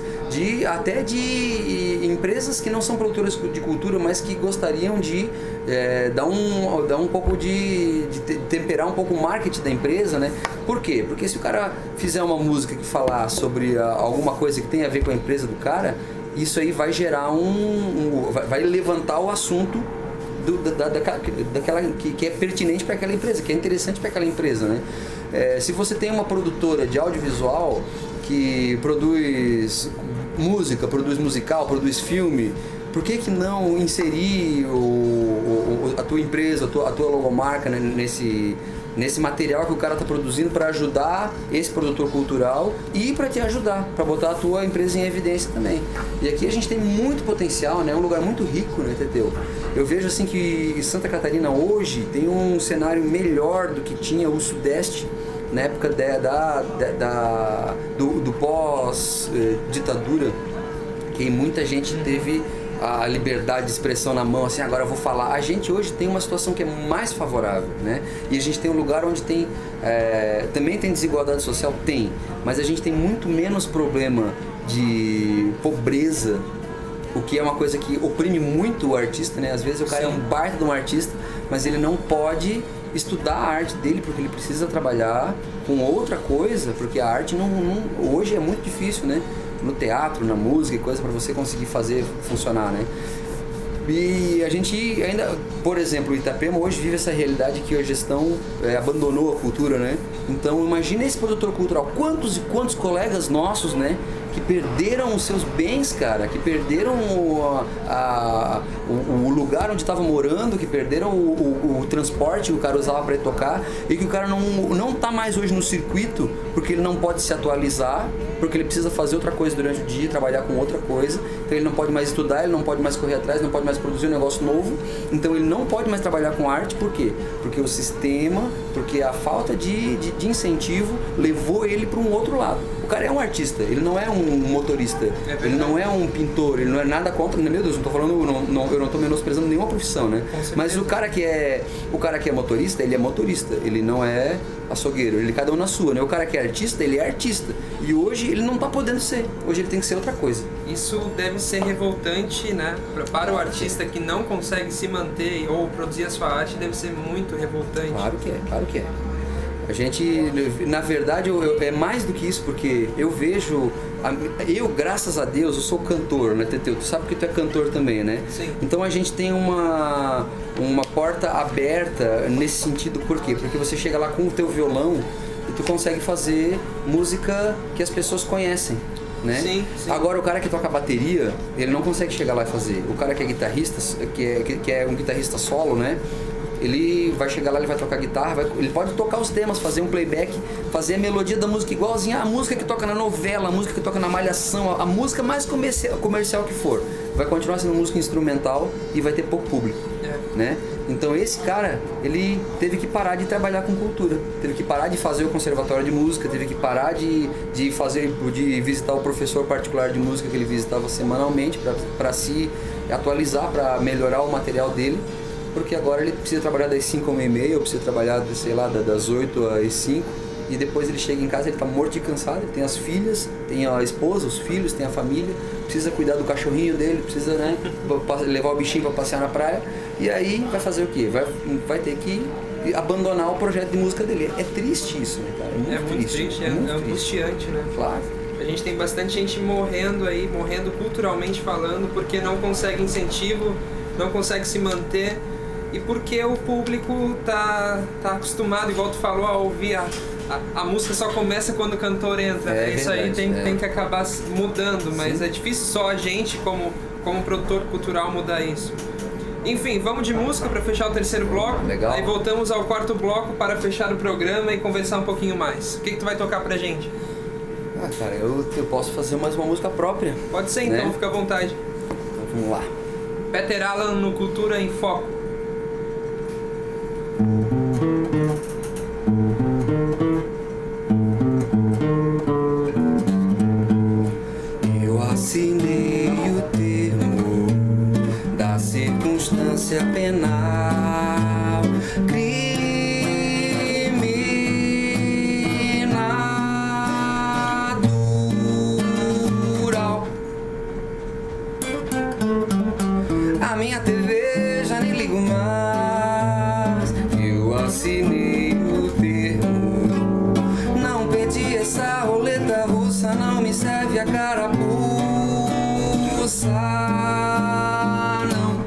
até de empresas que não são produtoras de cultura, mas que gostariam de dar um pouco de temperar um pouco o marketing da empresa, né? Por quê? Porque se o cara fizer uma música que falar sobre alguma coisa que tem a ver com a empresa do cara, isso aí vai gerar vai levantar o assunto daquela que é pertinente para aquela empresa, que é interessante para aquela empresa, né? Se você tem uma produtora de audiovisual que produz música, produz musical, produz filme, por que não inserir a tua empresa, a tua logomarca, né, nesse material que o cara está produzindo para ajudar esse produtor cultural e para te ajudar, para botar a tua empresa em evidência também. E aqui a gente tem muito potencial, né? É um lugar muito rico, né, Teteu? Eu vejo assim que Santa Catarina hoje tem um cenário melhor do que tinha o Sudeste na época do pós-ditadura, que muita gente teve a liberdade de expressão na mão, assim, agora eu vou falar. A gente hoje tem uma situação que é mais favorável, né? E a gente tem um lugar onde tem também tem desigualdade social, mas a gente tem muito menos problema de pobreza, o que é uma coisa que oprime muito o artista, né? Às vezes o cara é um baita de um artista, mas ele não pode estudar a arte dele porque ele precisa trabalhar com outra coisa, porque a arte hoje é muito difícil, né? No teatro, na música e coisa para você conseguir fazer funcionar, né? E a gente ainda, por exemplo, o Itapema hoje vive essa realidade que a gestão abandonou a cultura, né? Então imagina esse produtor cultural, quantos e quantos colegas nossos, né? Que perderam os seus bens, cara, que perderam o lugar onde estava morando, que perderam o transporte que o cara usava para ir tocar, e que o cara não tá mais hoje no circuito porque ele não pode se atualizar, porque ele precisa fazer outra coisa durante o dia, trabalhar com outra coisa, então ele não pode mais estudar, ele não pode mais correr atrás, não pode mais produzir um negócio novo, então ele não pode mais trabalhar com arte. Por quê? Porque o sistema, porque a falta de incentivo levou ele para um outro lado. O cara é um artista, ele não é um motorista, ele não é um pintor, ele não é nada contra, meu Deus, não tô falando, eu não tô menosprezando nenhuma profissão, né? Mas o cara que é motorista, ele é motorista, ele não é açougueiro, ele cada um na sua, né? O cara que é artista, ele é artista. E hoje ele não tá podendo ser, hoje ele tem que ser outra coisa. Isso deve ser revoltante, né? Para o artista que não consegue se manter ou produzir a sua arte, deve ser muito revoltante. Claro que é. A gente, na verdade, é mais do que isso, porque eu vejo, graças a Deus, eu sou cantor, né, Teteu? Tu sabe que tu é cantor também, né? Sim. Então a gente tem uma porta aberta nesse sentido, por quê? Porque você chega lá com o teu violão e tu consegue fazer música que as pessoas conhecem, né? Sim. Agora o cara que toca bateria, ele não consegue chegar lá e fazer. O cara que é guitarrista, que é um guitarrista solo, né? Ele vai chegar lá, ele vai tocar guitarra, ele pode tocar os temas, fazer um playback, fazer a melodia da música igualzinha a música que toca na novela, a música que toca na Malhação, a música mais comercial que for. Vai continuar sendo música instrumental e vai ter pouco público, né? Então esse cara, ele teve que parar de trabalhar com cultura, teve que parar de fazer o conservatório de música, teve que parar de visitar o professor particular de música que ele visitava semanalmente para se atualizar, para melhorar o material dele. Porque agora ele precisa trabalhar das 5 às 1h30, ou precisa trabalhar, sei lá, das 8 às 5, e depois ele chega em casa, ele tá morto de cansado, ele tem as filhas, tem a esposa, os filhos, tem a família, precisa cuidar do cachorrinho dele, precisa, né, levar o bichinho para passear na praia, e aí vai fazer o quê? Vai ter que abandonar o projeto de música dele. É triste isso, né, cara? É muito triste, é angustiante, né? Claro. A gente tem bastante gente morrendo culturalmente falando, porque não consegue incentivo, não consegue se manter. E porque o público tá acostumado, igual tu falou, a ouvir a música só começa quando o cantor entra, né? Isso aí tem que acabar mudando, mas é difícil só a gente, como produtor cultural, mudar isso. Enfim, vamos de música para fechar o terceiro bloco. Legal. Aí voltamos ao quarto bloco para fechar o programa e conversar um pouquinho mais. O que tu vai tocar pra gente? Cara, eu posso fazer mais uma música própria. Pode ser então, né? fica à vontade. Então vamos lá. Peter Allen no Cultura em Foco. Eu assinei o termo da circunstância penal criminal. A minha TV já nem ligo mais. Eu assinei o termo. Não pedi essa roleta russa, não me serve a carapuça, não.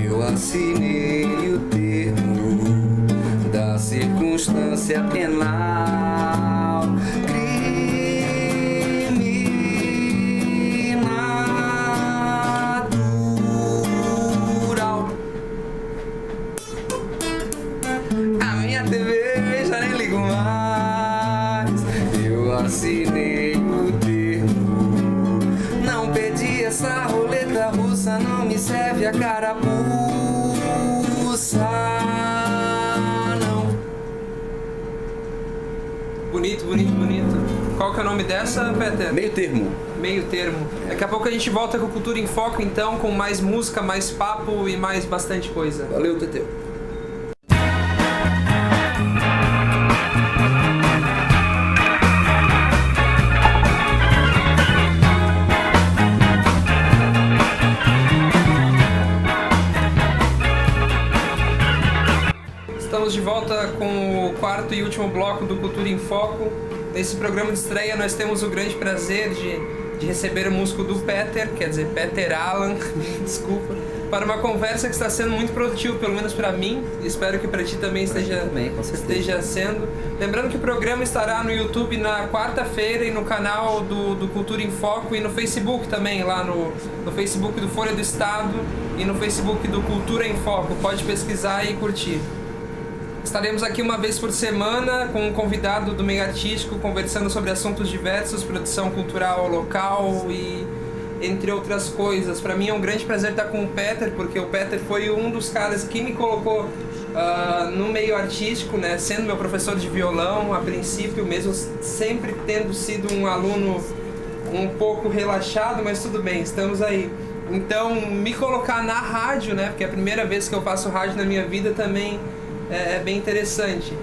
Eu assinei o termo da circunstância penal criminal. A minha TV já nem ligo mais. Eu assinei o termo. Não pedi essa roleta russa, não me serve a carapuça, não. Bonito, bonito, bonito. Qual que é o nome dessa, Peter? Meio termo. Meio termo. Daqui a pouco a gente volta com Cultura em Foco, então, com mais música, mais papo e mais bastante coisa. Valeu, Teteu. Estamos de volta com o quarto e último bloco do Cultura em Foco. Nesse programa de estreia nós temos o grande prazer de receber o músico do Peter, quer dizer, Peter Allen, desculpa, para uma conversa que está sendo muito produtiva, pelo menos para mim, e espero que para ti também esteja sendo. Lembrando que o programa estará no YouTube na quarta-feira e no canal do Cultura em Foco e no Facebook também, lá no Facebook do Folha do Estado e no Facebook do Cultura em Foco. Pode pesquisar e curtir. Estaremos aqui uma vez por semana com um convidado do meio artístico conversando sobre assuntos diversos, produção cultural local e entre outras coisas. Para mim é um grande prazer estar com o Peter, porque o Peter foi um dos caras que me colocou no meio artístico, né? Sendo meu professor de violão a princípio, mesmo sempre tendo sido um aluno um pouco relaxado, mas tudo bem, estamos aí. Então, me colocar na rádio, né? Porque é a primeira vez que eu faço rádio na minha vida também é bem interessante.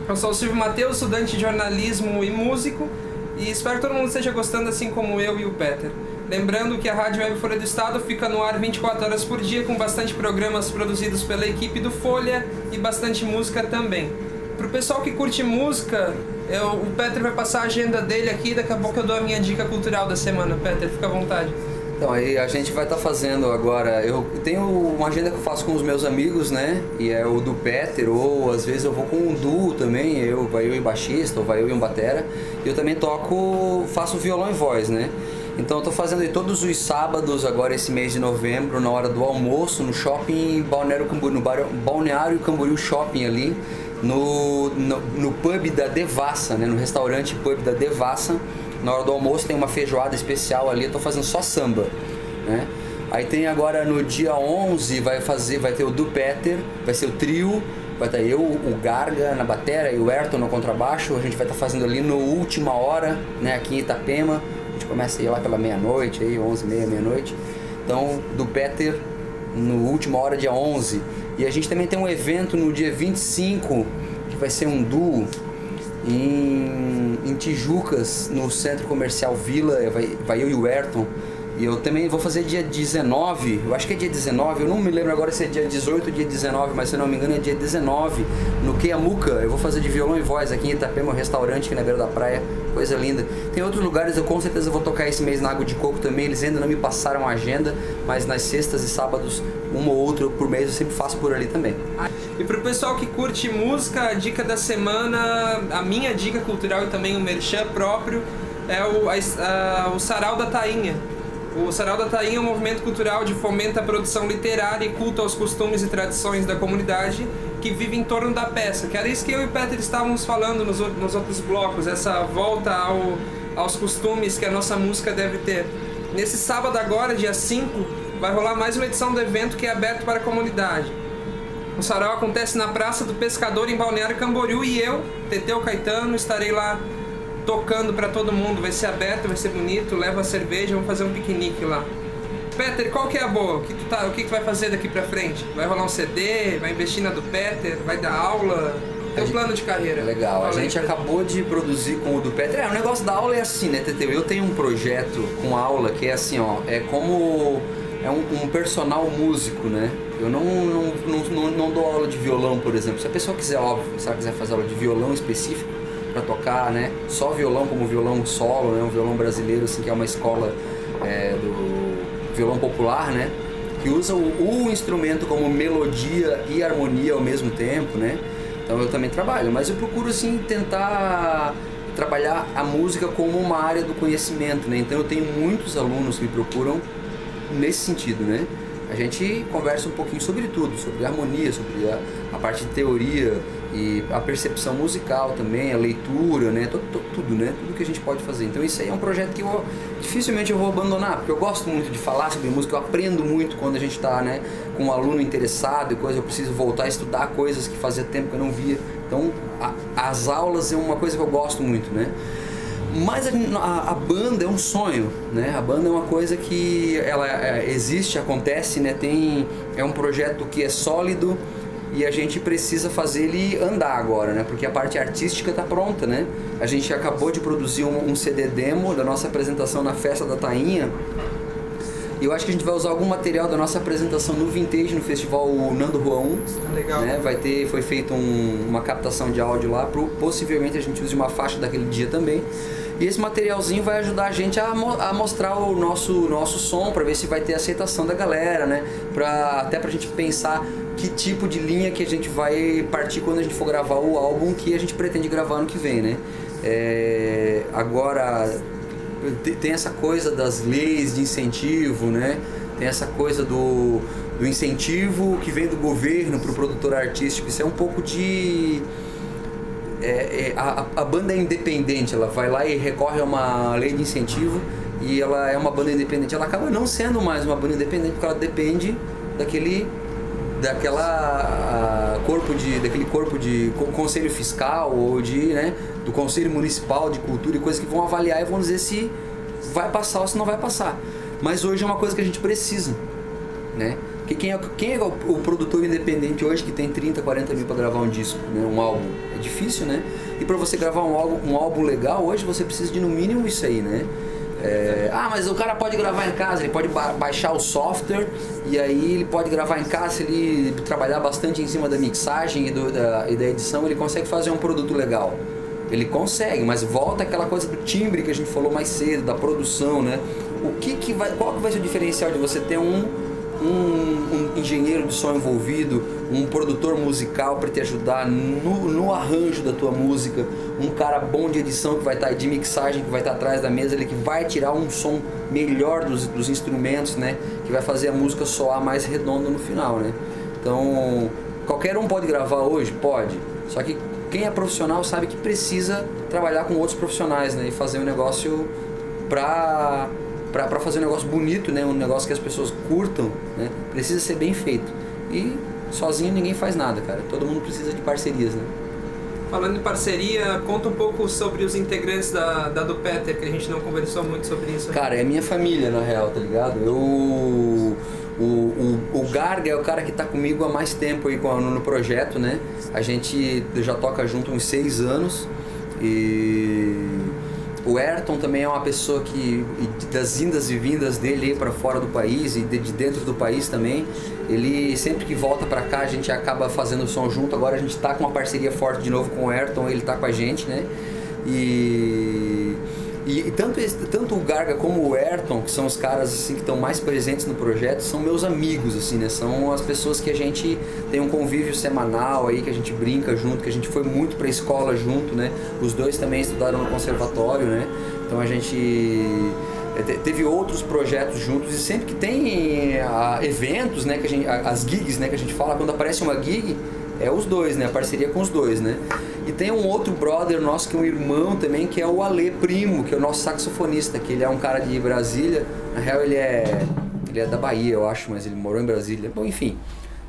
Eu sou o Silvio Mateus, estudante de jornalismo e músico, e espero que todo mundo esteja gostando assim como eu e o Peter. Lembrando que a Rádio Web Folha do Estado fica no ar 24 horas por dia, com bastante programas produzidos pela equipe do Folha e bastante música também. Pro pessoal que curte música, o Peter vai passar a agenda dele aqui, daqui a pouco eu dou a minha dica cultural da semana. Peter, fica à vontade. Então, aí a gente vai estar fazendo agora, eu tenho uma agenda que eu faço com os meus amigos, né, e é o do Peter, ou às vezes eu vou com um duo também, vai eu e baixista, ou vai eu e um batera, e eu também faço violão e voz, né. Então eu tô fazendo aí todos os sábados agora esse mês de novembro, na hora do almoço, no shopping Balneário Camboriú, no Balneário Camboriú Shopping ali, no pub da Devassa, né, no restaurante pub da Devassa. Na hora do almoço tem uma feijoada especial ali, eu tô fazendo só samba, né? Aí tem agora no dia 11, vai ter o do Peter, vai ser o trio, vai estar eu, o Garga na batera e o Ayrton no contrabaixo. A gente vai estar fazendo ali no Última Hora, né, aqui em Itapema. A gente começa a ir lá pela meia-noite, aí 11h30, meia-noite. Então, do Peter no Última Hora, dia 11. E a gente também tem um evento no dia 25, que vai ser um duo em Tijucas, no Centro Comercial Vila. Vai eu e o Ayrton. E eu também vou fazer dia 19, eu acho que é dia 19, eu não me lembro agora se é dia 18 ou dia 19, mas se não me engano é dia 19, no Queiamuca. Eu vou fazer de violão e voz aqui em Itapema, um restaurante aqui na beira da praia, coisa linda. Tem outros lugares, eu com certeza vou tocar esse mês na Água de Coco também, eles ainda não me passaram a agenda, mas nas sextas e sábados uma ou outra por mês eu sempre faço por ali também. E pro pessoal que curte música, a dica da semana, a minha dica cultural e também o merchan próprio é o Sarau da Tainha. O Sarau da Tainha é um movimento cultural de fomento à produção literária e culto aos costumes e tradições da comunidade que vive em torno da peça, que era isso que eu e o Peter estávamos falando nos outros blocos, essa volta aos costumes que a nossa música deve ter. Nesse sábado agora, dia 5, vai rolar mais uma edição do evento que é aberto para a comunidade. O sarau acontece na Praça do Pescador, em Balneário Camboriú, e eu, Teteu Caetano, estarei lá tocando para todo mundo. Vai ser aberto, vai ser bonito, leva a cerveja, vamos fazer um piquenique lá. Peter, qual que é a boa? O que tu vai fazer daqui pra frente? Vai rolar um CD? Vai investir na do Peter? Vai dar aula? Teu plano de carreira? Legal, a gente acabou de produzir com o do Peter. O negócio da aula é assim, né, Teteu? Eu tenho um projeto com aula que é assim, ó, é como... É um personal músico, né? Eu não dou aula de violão, por exemplo. Se a pessoa quiser, óbvio, se ela quiser fazer aula de violão específico para tocar, né? Só violão como violão solo, né? Um violão brasileiro, assim, que é uma escola do violão popular, né? Que usa o instrumento como melodia e harmonia ao mesmo tempo, né? Então eu também trabalho, mas eu procuro, assim, tentar trabalhar a música como uma área do conhecimento, né? Então eu tenho muitos alunos que me procuram nesse sentido, né? A gente conversa um pouquinho sobre tudo, sobre harmonia, sobre a parte de teoria e a percepção musical também, a leitura, né? Tudo, né? Tudo que a gente pode fazer. Então isso aí é um projeto que dificilmente eu vou abandonar, porque eu gosto muito de falar sobre música, eu aprendo muito quando a gente está, né, com um aluno interessado e coisa, eu preciso voltar a estudar coisas que fazia tempo que eu não via. Então as aulas é uma coisa que eu gosto muito, né? Mas a banda é um sonho, né? A banda é uma coisa que ela existe, acontece, né? É um projeto que é sólido e a gente precisa fazer ele andar agora, né? Porque a parte artística está pronta, né? A gente acabou de produzir um CD demo da nossa apresentação na Festa da Tainha. E eu acho que a gente vai usar algum material da nossa apresentação no Vintage, no festival Nando Rua 1. Legal. Né? Foi feita uma captação de áudio lá, possivelmente a gente use uma faixa daquele dia também. E esse materialzinho vai ajudar a gente a mostrar o nosso som, para ver se vai ter aceitação da galera, né? Até pra gente pensar que tipo de linha que a gente vai partir quando a gente for gravar o álbum que a gente pretende gravar ano que vem, né? Agora, tem essa coisa das leis de incentivo, né? Tem essa coisa do incentivo que vem do governo para o produtor artístico. Isso é um pouco de... A banda é independente, ela vai lá e recorre a uma lei de incentivo e ela é uma banda independente. Ela acaba não sendo mais uma banda independente porque ela depende daquele corpo de conselho fiscal ou do conselho municipal de cultura e coisas que vão avaliar e vão dizer se vai passar ou se não vai passar. Mas hoje é uma coisa que a gente precisa, né? Porque quem é o produtor independente hoje que tem 30, 40 mil para gravar um disco, né? Um álbum? É difícil, né? E para você gravar um álbum legal hoje você precisa de no mínimo isso aí, né? Mas o cara pode gravar em casa, ele pode baixar o software e aí ele pode gravar em casa, se ele trabalhar bastante em cima da mixagem e da edição, ele consegue fazer um produto legal. Ele consegue, mas volta aquela coisa do timbre que a gente falou mais cedo, da produção, né? Qual que vai ser o diferencial de você ter um engenheiro de som envolvido, um produtor musical para te ajudar no arranjo da tua música, um cara bom de edição que vai estar de mixagem que vai estar atrás da mesa, ele que vai tirar um som melhor dos instrumentos, né? Que vai fazer a música soar mais redonda no final, né? Então, qualquer um pode gravar hoje? Pode. Só que quem é profissional sabe que precisa trabalhar com outros profissionais, né? E fazer um negócio para fazer um negócio bonito, né? Um negócio que as pessoas curtam, né? Precisa ser bem feito. E sozinho ninguém faz nada, cara. Todo mundo precisa de parcerias, né? Falando em parceria, conta um pouco sobre os integrantes da do Peter, que a gente não conversou muito sobre isso. Cara, é minha família, na real, tá ligado? O Garga é o cara que tá comigo há mais tempo aí no projeto, né? A gente já toca junto há uns 6 anos. E o Ayrton também é uma pessoa que, das indas e vindas dele aí para fora do país e de dentro do país também, ele sempre que volta para cá a gente acaba fazendo o som junto. Agora a gente tá com uma parceria forte de novo com o Ayrton, ele tá com a gente, né? E E tanto o Garga como o Ayrton, que são os caras assim, que estão mais presentes no projeto, são meus amigos, assim, né? São as pessoas que a gente tem um convívio semanal aí, que a gente brinca junto, que a gente foi muito pra escola junto, né? Os dois também estudaram no conservatório, né? Então a gente teve outros projetos juntos, e sempre que tem eventos, né, que as gigs, né, que a gente fala, quando aparece uma gig, é os dois, né, a parceria com os dois, né. E tem um outro brother nosso, que é um irmão também, que é o Ale Primo, que é o nosso saxofonista, que ele é um cara de Brasília. Na real ele é da Bahia, eu acho, mas ele morou em Brasília. Bom, enfim,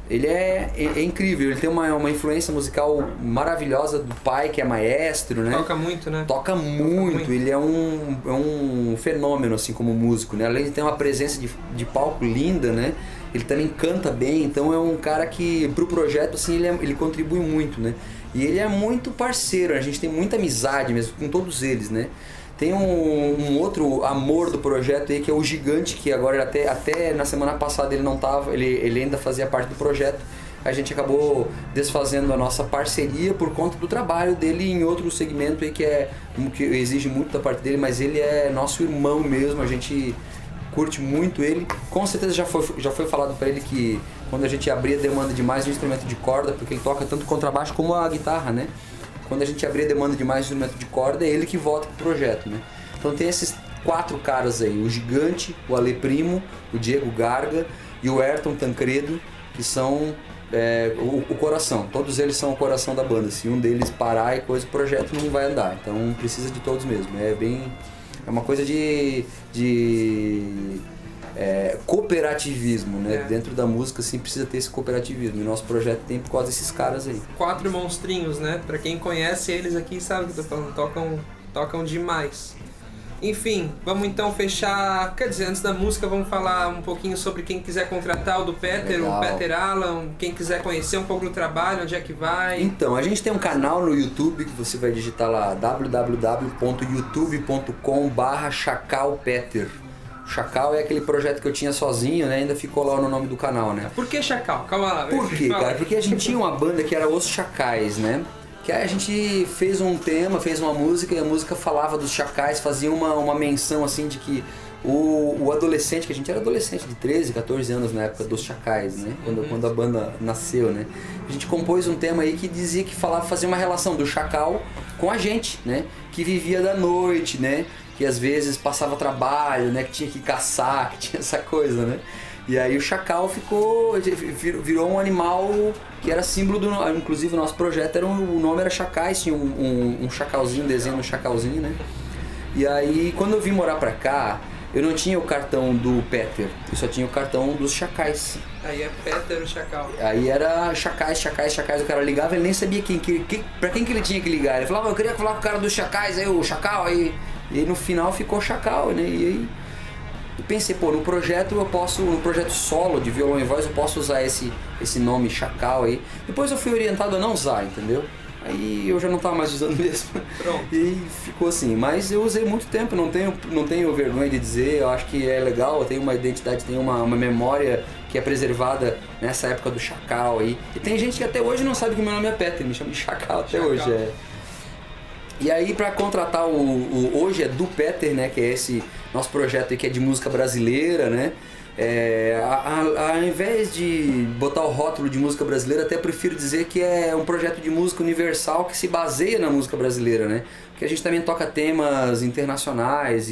ele é incrível, ele tem uma influência musical maravilhosa do pai, que é maestro, né? Toca muito, né? Toca muito. Ele é um fenômeno, assim, como músico, né? Além de ter uma presença de palco linda, né? Ele também canta bem, então é um cara que, pro projeto, assim, ele contribui muito, né? E ele é muito parceiro, a gente tem muita amizade mesmo com todos eles, né? Tem um outro amor do projeto aí, que é o Gigante, que agora até na semana passada ele não tava, ele ainda fazia parte do projeto. A gente acabou desfazendo a nossa parceria por conta do trabalho dele em outro segmento aí, que exige muito da parte dele, mas ele é nosso irmão mesmo, a gente curte muito ele. Com certeza já foi falado pra ele que quando a gente abria demanda demais no instrumento de corda, porque ele toca tanto contrabaixo como a guitarra, né? Quando a gente abria demanda demais no instrumento de corda, é ele que volta pro projeto, né? Então tem esses 4 caras aí, o Gigante, o Ale Primo, o Diego Garga e o Ayrton Tancredo, que são o coração. Todos eles são o coração da banda. Se um deles parar e coisa, o projeto não vai andar. Então precisa de todos mesmo. É uma coisa de cooperativismo, né? Dentro da música, assim, precisa ter esse cooperativismo. E o nosso projeto tem por causa desses caras aí. 4 monstrinhos, né? Pra quem conhece eles aqui sabe o que eu tô falando. Tocam demais. Enfim, vamos então fechar. Quer dizer, antes da música, vamos falar um pouquinho sobre quem quiser contratar o do Peter, Legal. O Peter Alan, quem quiser conhecer um pouco do trabalho, onde é que vai. Então, a gente tem um canal no YouTube que você vai digitar lá www.youtube.com/chacalpeter. Chacal é aquele projeto que eu tinha sozinho, né? Ainda ficou lá no nome do canal, né? Por que Chacal? Calma lá. Por quê, cara? Porque a gente tinha uma banda que era Os Chacais, né? Que aí a gente fez um tema, fez uma música, e a música falava dos chacais, fazia uma menção assim de que o adolescente, que a gente era adolescente de 13, 14 anos na época dos Chacais, né? Quando a banda nasceu, né? A gente compôs um tema aí que dizia que fazia uma relação do chacal com a gente, né? Que vivia da noite, né? Que às vezes passava trabalho, né? Que tinha que caçar, que tinha essa coisa, né? E aí o chacal virou um animal que era símbolo do... Inclusive o nosso projeto, o nome era Chacais, tinha um chacalzinho, um desenho do chacalzinho, né? E aí quando eu vim morar pra cá, eu não tinha o cartão do Peter, eu só tinha o cartão dos Chacais. Aí é Peter o Chacal. Aí era Chacais, o cara ligava, ele nem sabia pra quem que ele tinha que ligar. Ele falava, eu queria falar com o cara dos Chacais, aí o Chacal, aí... E no final ficou Chacal, né? E aí eu pensei, no projeto no projeto solo de violão e voz eu posso usar esse nome Chacal aí. Depois eu fui orientado a não usar, entendeu? Aí eu já não tava mais usando mesmo. Pronto. E ficou assim, mas eu usei muito tempo, não tenho vergonha de dizer, eu acho que é legal, eu tenho uma identidade, tenho uma memória que é preservada nessa época do Chacal aí. E tem gente que até hoje não sabe que meu nome é Peter, me chama de Chacal até hoje, E aí pra contratar hoje é do Peter, né, que é esse nosso projeto aí que é de música brasileira, né, ao invés de botar o rótulo de música brasileira, até prefiro dizer que é um projeto de música universal que se baseia na música brasileira, né, porque a gente também toca temas internacionais,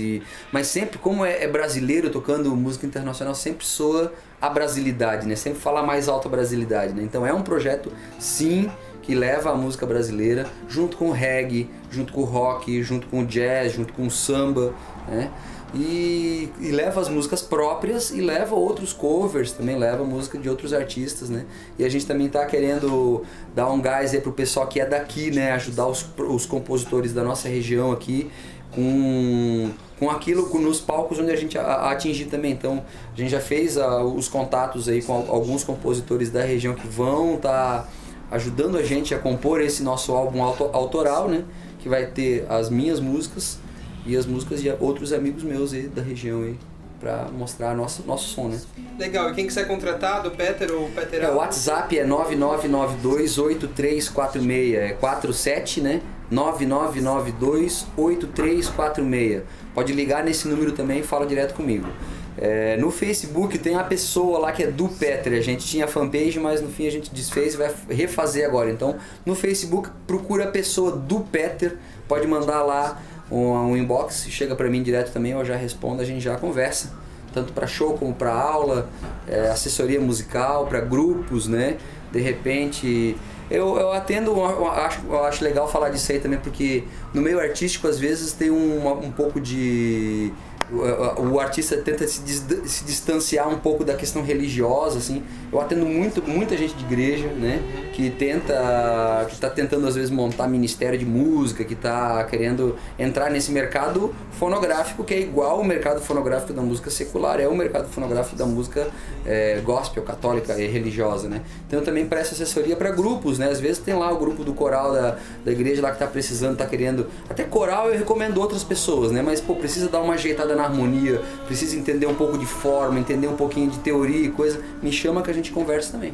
mas sempre como é brasileiro tocando música internacional, sempre soa a brasilidade, né, sempre fala mais alto a brasilidade, né, então é um projeto, sim, que leva a música brasileira junto com o reggae, junto com o rock, junto com o jazz, junto com o samba, né? E leva as músicas próprias e leva outros covers, também leva música de outros artistas, né? E a gente também tá querendo dar um gás aí pro pessoal que é daqui, né? Ajudar os compositores da nossa região aqui com aquilo nos palcos onde a gente atingir também. Então a gente já fez os contatos aí com alguns compositores da região que vão ajudando a gente a compor esse nosso álbum autoral, né? Que vai ter as minhas músicas e as músicas de outros amigos meus aí da região aí, pra mostrar nosso som, né? Legal, e quem quiser contratar do Peter ou Peter O WhatsApp é 99928346, é 47, né? 9992-8346. Pode ligar nesse número também e fala direto comigo. No Facebook tem a pessoa lá que é do Peter. A gente tinha fanpage, mas no fim a gente desfez e vai refazer agora. Então no Facebook procura a pessoa do Peter, pode mandar lá um inbox, chega para mim direto também, eu já respondo, a gente já conversa. Tanto para show como para aula, assessoria musical, para grupos, né? De repente... Eu atendo, eu acho legal falar disso aí também, porque no meio artístico às vezes tem um pouco de... O artista tenta se distanciar um pouco da questão religiosa, assim. Eu atendo muita gente de igreja, né? Que está tentando às vezes montar ministério de música, que está querendo entrar nesse mercado fonográfico, que é igual o mercado fonográfico da música secular, é o mercado fonográfico da música gospel, católica e religiosa, né? Então eu também presto assessoria para grupos, né? Às vezes tem lá o grupo do coral da igreja lá que está precisando, está querendo... Até coral eu recomendo outras pessoas, né? Mas pô, precisa dar uma ajeitada na harmonia, precisa entender um pouco de forma, entender um pouquinho de teoria e coisa, me chama que a gente conversa também.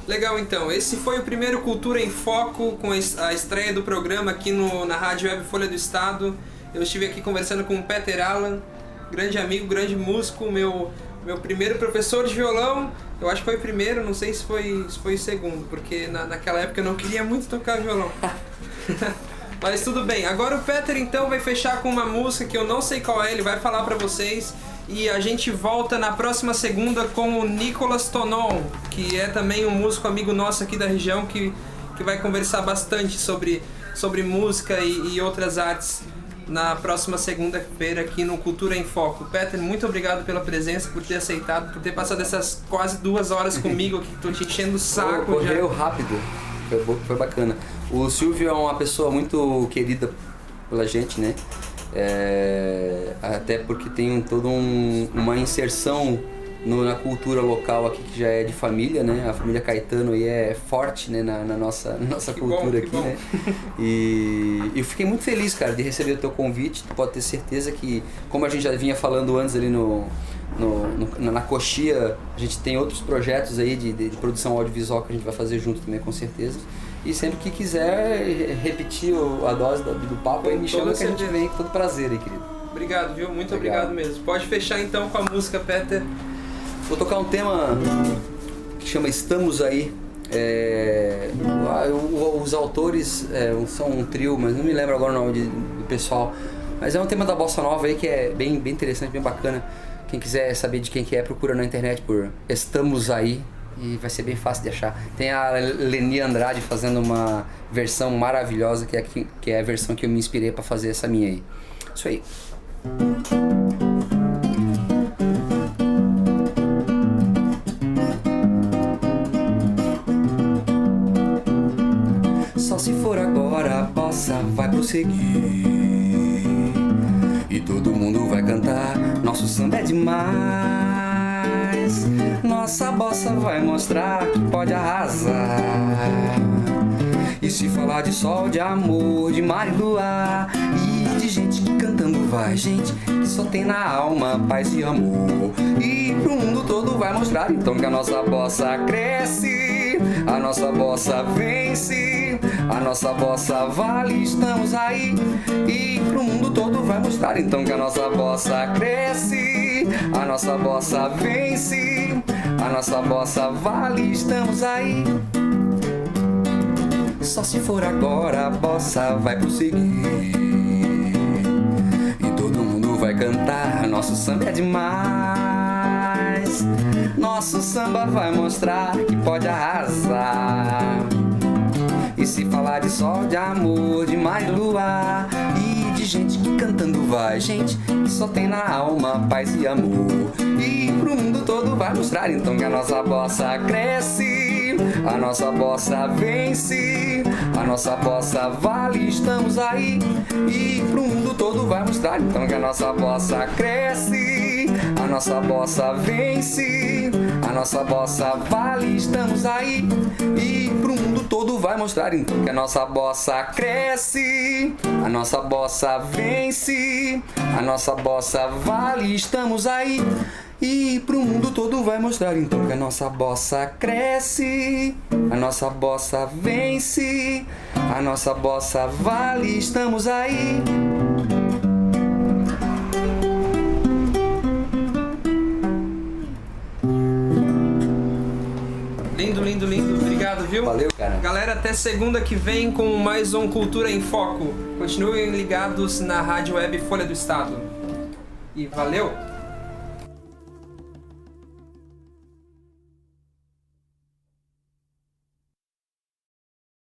Legal, então. Esse foi o primeiro Cultura em Foco, com a estreia do programa aqui na Rádio Web Folha do Estado. Eu estive aqui conversando com o Peter Allan, grande amigo, grande músico, meu primeiro professor de violão. Eu acho que foi o primeiro, não sei se foi o segundo, porque naquela época eu não queria muito tocar violão. Mas tudo bem. Agora o Peter então vai fechar com uma música que eu não sei qual é, ele vai falar pra vocês. E a gente volta na próxima segunda com o Nicolas Tonon, que é também um músico amigo nosso aqui da região, que vai conversar bastante sobre música e outras artes na próxima segunda-feira aqui no Cultura em Foco. Peter, muito obrigado pela presença, por ter aceitado, por ter passado essas quase 2 horas comigo, que tô te enchendo o saco. Correu rápido, foi bacana. O Silvio é uma pessoa muito querida pela gente, né? Até porque tem toda uma inserção na cultura local aqui que já é de família, né? A família Caetano aí é forte, né? na nossa cultura aqui, né? E eu fiquei muito feliz, cara, de receber o teu convite. Tu pode ter certeza que, como a gente já vinha falando antes ali na Coxia, a gente tem outros projetos aí de produção audiovisual que a gente vai fazer junto também, com certeza. E sempre que quiser repetir a dose do papo, aí me chama que a gente vem com todo prazer aí, querido. Obrigado, viu? Muito obrigado mesmo. Pode fechar então com a música, Peter. Vou tocar um tema que chama Estamos Aí. Os autores são um trio, mas não me lembro agora o nome do pessoal. Mas é um tema da Bossa Nova aí que é bem interessante, bem bacana. Quem quiser saber de quem que é, procura na internet por Estamos Aí. E vai ser bem fácil de achar. Tem a Leni Andrade fazendo uma versão maravilhosa, que é a versão que eu me inspirei para fazer essa minha aí. Isso aí. Só se for agora a bossa vai prosseguir e todo mundo vai cantar. Nosso samba é demais. Nossa bossa vai mostrar que pode arrasar. E se falar de sol, de amor, de mar e luar, e de gente que cantando vai, gente que só tem na alma paz e amor, e pro mundo todo vai mostrar então que a nossa bossa cresce, a nossa bossa vence, a nossa bossa vale, estamos aí. E pro mundo todo vai mostrar então que a nossa bossa cresce, a nossa bossa vence, a nossa bossa vale, estamos aí. Só se for agora a bossa vai prosseguir e todo mundo vai cantar. Nosso samba é demais. Nosso samba vai mostrar que pode arrasar. E se falar de sol, de amor, de mar e luar, e de gente que cantando vai, gente que só tem na alma paz e amor, e pro mundo todo vai mostrar então que a nossa bossa cresce, a nossa bossa vence, a nossa bossa vale, estamos aí. E pro mundo todo vai mostrar então que a nossa bossa cresce, a nossa bossa vence, a nossa bossa vale, estamos aí. E pro mundo todo vai mostrar então que a nossa bossa cresce, a nossa bossa vence, a nossa bossa vale, estamos aí. e pro mundo todo vai mostrar então que a nossa bossa cresce, a nossa bossa vence, a nossa bossa vale, estamos aí. Lindo, lindo, lindo. Obrigado, viu? Valeu, cara. Galera, até segunda que vem com mais um Cultura em Foco. Continuem ligados na Rádio Web Folha do Estado. E valeu!